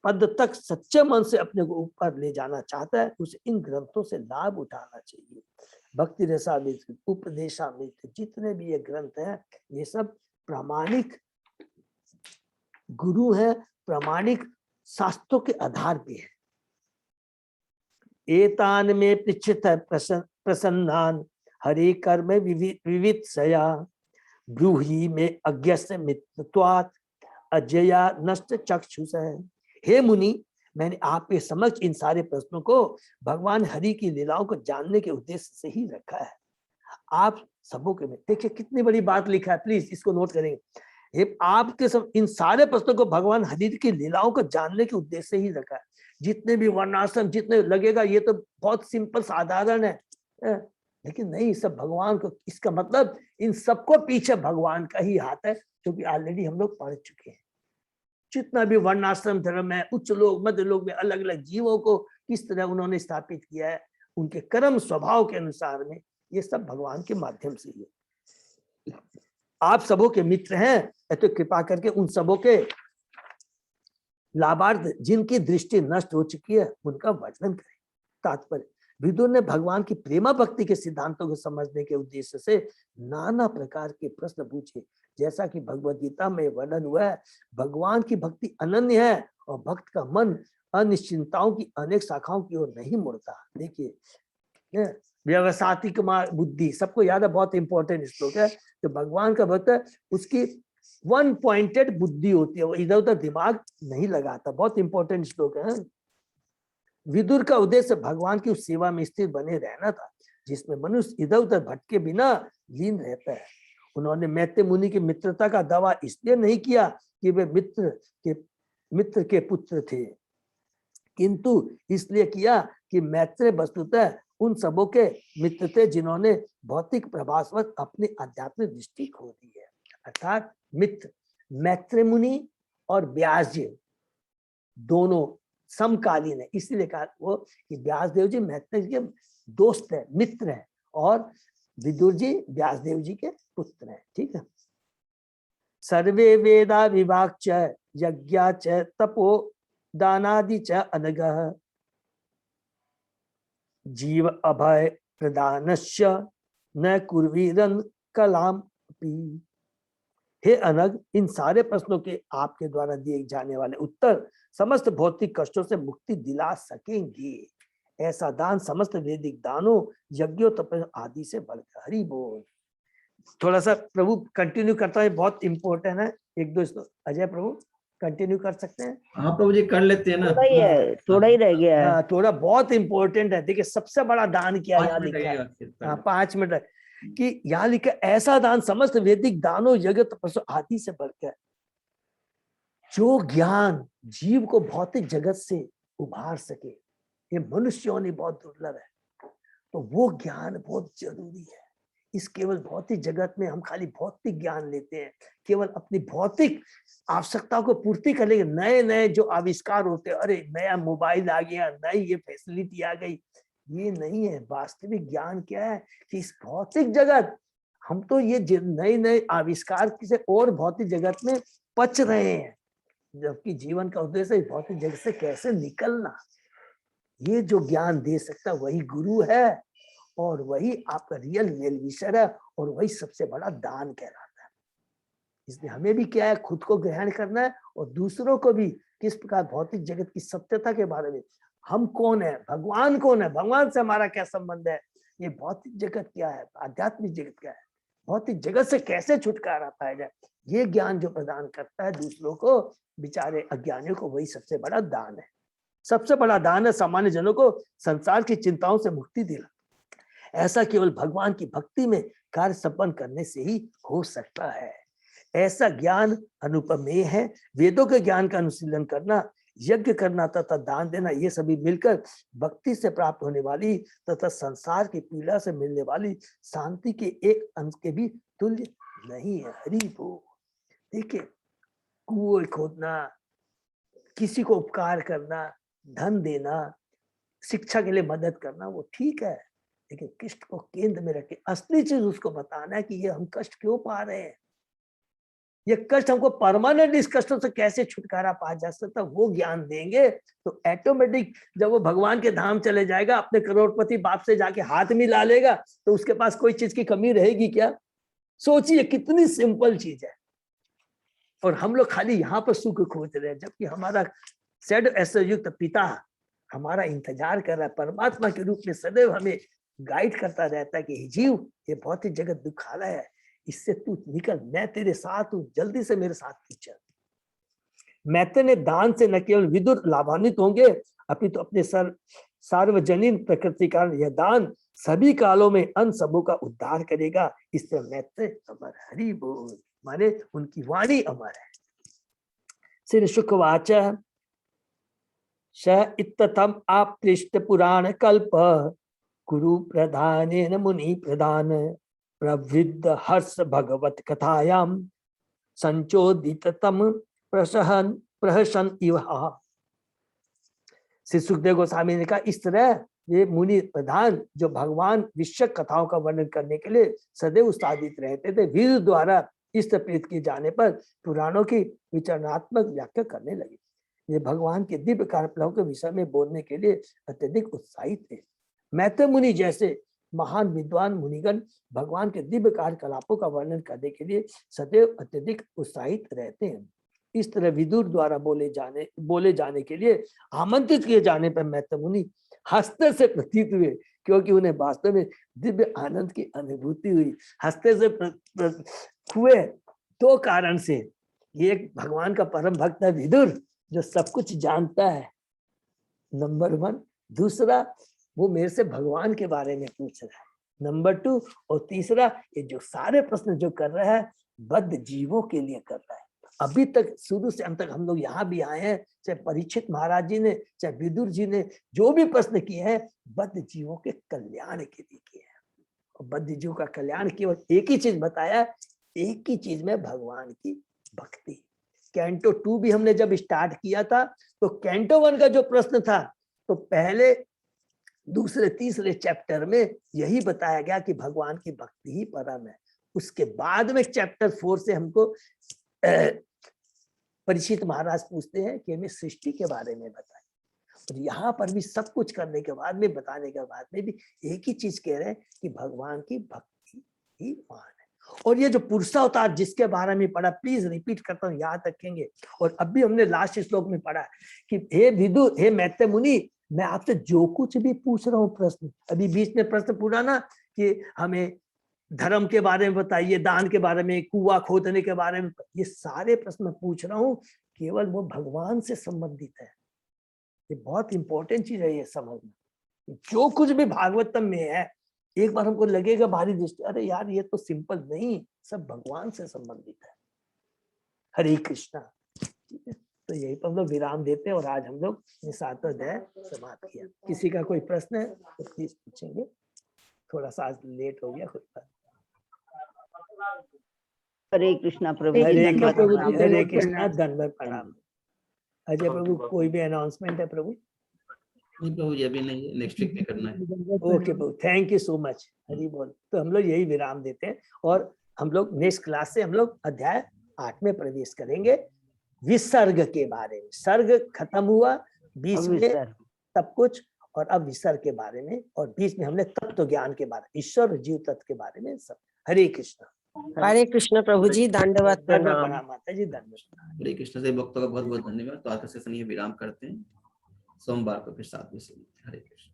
पद तक सच्चे मन से अपने को ऊपर ले जाना चाहता है, उसे इन ग्रंथों से लाभ उठाना चाहिए। भक्ति रसामृत, उपदेशामृत, जितने भी ये ग्रंथ हैं, ये सब प्रामाणिक गुरु है, प्रामाणिक शास्त्रों के आधार पे है। एतान में पृच्छित प्रसन्नान हरे कर्म विविध सया ब्रूहि में अज्ञस्य मित्रत्वात् अजया नष्ट चक्षुष है। हे मुनि, मैंने आपके समक्ष इन सारे प्रश्नों को भगवान हरि की लीलाओं को जानने के उद्देश्य से ही रखा है। आप सबों के में देखिए कितनी बड़ी बात लिखा है, प्लीज इसको नोट करेंगे। आपके सब इन सारे प्रश्नों को भगवान हरि की लीलाओं को जानने के उद्देश्य से ही रखा है। जितने भी वर्णाश्रम, जितने लगेगा ये तो बहुत सिंपल साधारण है, लेकिन नहीं, सब भगवान को, इसका मतलब इन सबको पीछे भगवान का ही हाथ है, क्योंकि ऑलरेडी हम लोग पढ़ चुके हैं। जितना भी वर्णाश्रम धर्म है, उच्च लोग मध्य लोग में अलग अलग जीवों को किस तरह उन्होंने स्थापित किया है, उनके कर्म स्वभाव के अनुसार में, ये सब भगवान के माध्यम से ही है। आप सबों के मित्र हैं, तो कृपा करके उन सबों के लाभार्थ जिनकी दृष्टि नष्ट हो चुकी है उनका वर्णन करें। तात्पर्य, विदुर ने भगवान की प्रेमा भक्ति के सिद्धांतों को समझने के उद्देश्य से नाना प्रकार के प्रश्न पूछे। जैसा कि भगवद गीता में वर्णन हुआ है, भगवान की भक्ति अनन्य है और भक्त का मन अनिश्चिंताओं की अनेक शाखाओं की ओर नहीं मुड़ता। देखिए व्यवसायिक बुद्धि सबको याद है, बहुत इंपॉर्टेंट श्लोक है। जो भगवान का भक्त है उसकी वन पॉइंटेड बुद्धि होती है, वो इधर उधर दिमाग नहीं लगाता। बहुत इंपॉर्टेंट श्लोक है। विदुर का उद्देश्य भगवान की उस सेवा में स्थिर बने रहना था जिसमें मनुष्य इधर उधर भटके बिना लीन रहता है। उन्होंने मैत्रेय मुनि की मित्रता का दावा इसलिए नहीं किया कि वे मित्र के पुत्र थे, किंतु इसलिए किया कि मैत्रेय वस्तुतः उन सबों के मित्र थे जिन्होंने भौतिक प्रभाववश अपनी आध्यात्मिक दृष्टि खो दी है। अर्थात मित्र मैत्रेय मुनि और व्यासदेव दोनों समकालीन है, इसलिए कहा वो कि व्यासदेव जी मैत्रेय जी के दोस्त है, मित्र है, और विदुर जी व्यासदेव जी के पुत्र हैं। ठीक है। सर्वे वेदा विभाग च यज्ञा च तपो दानादि च अनगः जीव अभय प्रदानस्य न कुर्वीरन कलाम पी। हे अनग, इन सारे प्रश्नों के आपके द्वारा दिए जाने वाले उत्तर समस्त भौतिक कष्टों से मुक्ति दिला सकेंगे। ऐसा दान समस्त वैदिक दानों यज्ञों तप आदि से बढ़कर। हरि बोल। थोड़ा सा प्रभु कंटिन्यू करता है, बहुत इंपॉर्टेंट है। एक दो अजय प्रभु कंटिन्यू कर सकते हैं?
हाँ प्रभु जी कर लेते हैं ना।
थोड़ा ही है, थोड़ा ही रह गया है।
हाँ, थोड़ा बहुत इंपॉर्टेंट है। देखिए सबसे बड़ा दान क्या यहाँ
5 मिनट
लिखा है।
लगेगा।
हाँ 5 मिनट कि यहाँ लिखा ऐसा दान समस्त वैदिक दानों यज्ञ तपस्या आदि से बढ़कर जो ज्ञान जीव को भौतिक जगत से उभार सके। ये मनुष्य होने बहुत दुर्लभ है, तो वो ज्ञान बहुत जरूरी है। इस केवल भौतिक जगत में हम खाली भौतिक ज्ञान लेते हैं, केवल अपनी भौतिक आवश्यकताओं को पूर्ति करने के नए नए जो आविष्कार होते हैं, अरे नया मोबाइल आ गया, नई ये फैसिलिटी आ गई, ये नहीं है। वास्तविक ज्ञान क्या है कि इस भौतिक जगत, हम तो ये नए नए आविष्कार से और भौतिक जगत में पच रहे हैं, जबकि जीवन का उद्देश्य इस भौतिक जगत से कैसे निकलना। ये जो ज्ञान दे सकता वही गुरु है, और वही आपका रियल वेल विशर है, और वही सबसे बड़ा दान कहलाता है। इसलिए हमें भी क्या है, खुद को ग्रहण करना है और दूसरों को भी किस प्रकार भौतिक जगत की सत्यता के बारे में, हम कौन है, भगवान कौन है, भगवान से हमारा क्या संबंध है, ये भौतिक जगत क्या है, आध्यात्मिक जगत क्या है, भौतिक जगत से कैसे छुटकारा पाया जाए, ये ज्ञान जो प्रदान करता है दूसरों को, बेचारे अज्ञानियों को, वही सबसे बड़ा दान है। सबसे बड़ा दान है सामान्य जनों को संसार की चिंताओं से मुक्ति दिलाना। ऐसा केवल भगवान की भक्ति में कार्य संपन्न करने से ही हो सकता है। ऐसा ज्ञान अनुपमेय है। वेदों के ज्ञान का अनुशीलन करना, यज्ञ करना तथा दान देना, ये सभी मिलकर भक्ति से प्राप्त होने वाली तथा संसार की पीड़ा से मिलने वाली शांति के एक अंश के भी तुल्य नहीं है। हरि बोल। देखिए, कुएं खोदना, किसी को उपकार करना, धन देना, शिक्षा के लिए मदद करना, वो ठीक है, लेकिन कष्ट को केंद्र में रखे असली चीज उसको बताना है कि ये हम कष्ट क्यों पा रहे हैं, ये कष्ट हमको परमानेंट इस कष्टों से कैसे छुटकारा पा जा सकता, वो ज्ञान देंगे तो ऑटोमेटिक जब वो भगवान के धाम चले जाएगा, अपने करोड़पति बाप से जाके हाथ मिला लेगा, तो उसके पास कोई चीज की कमी रहेगी क्या? सोचिए कितनी सिंपल चीज है। और हम लोग खाली यहाँ पर सुख खोज रहे हैं, जबकि हमारा सैड ऐश्वर्युक्त पिता हमारा इंतजार कर रहा है, परमात्मा के रूप में सदैव हमें गाइड करता रहता है कि जीव, ये भौतिक जगत दुखालय है, इससे तू निकल, मैं तेरे साथ हूं, जल्दी से मेरे साथ तू चल। मैत्रेय ने दान से न केवल विदुर लाभान्वित होंगे, अपितु अपने सार्वजनीन प्रकृति कारण यह दान सभी कालों में अन सबों का उद्धार करेगा। इससे मैत्रेय अमर। हरि बोल। माने उनकी वाणी अमर है। श्री शुकवाच स इत्तम आपृष्ट पुराण कल्प गुरु प्रधानेन मुनि प्रधान प्रवृद्ध हर्ष भगवत कथायाम संचोदित तम प्रहसन इव। श्री सुखदेव गोस्वामी ने कहा, इस तरह ये मुनि प्रधान जो भगवान विश्व कथाओं का वर्णन करने के लिए सदैव उत्साहित रहते थे, वीर द्वारा इष्ट प्रीत किए जाने पर पुराणों की विचारणात्मक व्याख्या करने लगे। ये भगवान के दिव्य कार्यकलापों के विषय में बोलने के लिए अत्यधिक उत्साहित थे। मैत्रेय मुनि जैसे महान विद्वान मुनिगण भगवान के दिव्य कार्यकलापों का वर्णन करने के लिए सदैव अत्यधिक उत्साहित रहते हैं। इस तरह विदुर द्वारा बोले जाने के लिए आमंत्रित किए जाने पर मैत्र मुनि हंसते से प्रतीत हुए, क्योंकि उन्हें वास्तव में दिव्य आनंद की अनुभूति हुई। हंसते से हुए दो कारण से, ये भगवान का परम भक्त है विदुर, जो सब कुछ जानता है, नंबर 1। दूसरा, वो मेरे से भगवान के बारे में पूछ रहा है, नंबर 2। और तीसरा, ये जो सारे प्रश्न जो कर रहा है बद्ध जीवों के लिए कर रहा है। अभी तक शुरू से अंत तक हम लोग यहाँ भी आए हैं, चाहे परीक्षित महाराज जी ने, चाहे विदुर जी ने जो भी प्रश्न किए हैं, बद्ध जीवों के कल्याण के लिए किए हैं। और बद्ध जीवों का कल्याण केवल एक ही चीज बताया, एक ही चीज में, भगवान की भक्ति। कैंटो 2 भी हमने जब स्टार्ट किया था, तो कैंटो 1 का जो प्रश्न था, तो पहले दूसरे तीसरे चैप्टर में यही बताया गया कि भगवान की भक्ति ही परम है। उसके बाद में चैप्टर 4 से हमको परीक्षित महाराज पूछते हैं कि हमें सृष्टि के बारे में बताएं। और यहाँ पर भी सब कुछ करने के बाद में, बताने के बाद में भी एक ही चीज कह रहे हैं कि भगवान की भक्ति ही महान है। और ये जो पुरुषावतार जिसके बारे में पढ़ा, प्लीज रिपीट करता हूँ, याद रखेंगे। और अभी हमने लास्ट श्लोक में पढ़ा कि हे विदुर, हे मैत्र मुनि, मैं आपसे जो कुछ भी पूछ रहा हूँ प्रश्न, अभी बीच में प्रश्न पूछा ना कि हमें धर्म के बारे में बताइए, दान के बारे में, कुआं खोदने के बारे में, ये सारे प्रश्न मैं पूछ रहा हूँ, केवल वो भगवान से संबंधित है। ये बहुत इंपॉर्टेंट चीज है ये समझना। जो कुछ भी भागवतम में है, एक बार हमको लगेगा बाहरी दृष्टि, अरे यार ये तो सिंपल नहीं, सब भगवान से संबंधित है। हरे कृष्णा। ठीक है, तो यही पर हम लोग विराम देते हैं और आज हम लोग सातवां अध्याय समाप्त किया। किसी का कोई प्रश्न है तो प्लीज पूछेंगे, थोड़ा सा आज लेट हो गया खुद पर।
हरे कृष्णा प्रभु जी,
हरे
धन्यवाद
प्रभु जी,
प्रणाम।
हरे कृष्णा, धन्यवाद प्रणाम। अजय प्रभु, कोई भी अनाउंसमेंट है प्रभु?
नहीं प्रभु जी, अभी नहीं, नेक्स्ट वीक में करना है।
Okay Prabhu, thank you so much. Hari बोल। तो हम लोग यही विराम देते हैं और हम लोग नेक्स्ट क्लास से हम लोग अध्याय 8 में प्रवेश करेंगे, विसर्ग के बारे में। सर्ग खत्म हुआ, बीच में सब कुछ, और अब विसर्ग के बारे में, और बीच में हमने तत्व ज्ञान के बारे में, ईश्वर और जीव तत्व के बारे में सब। हरे कृष्णा।
हरे कृष्ण प्रभु जी, दंडवत प्रणाम।
प्रणाम माता जी, धन्यवाद।
हरे कृष्ण से भक्तों का बहुत बहुत धन्यवाद। तो आज का सेशन ये विराम करते हैं, सोमवार को फिर 7 बजे। हरे कृष्ण।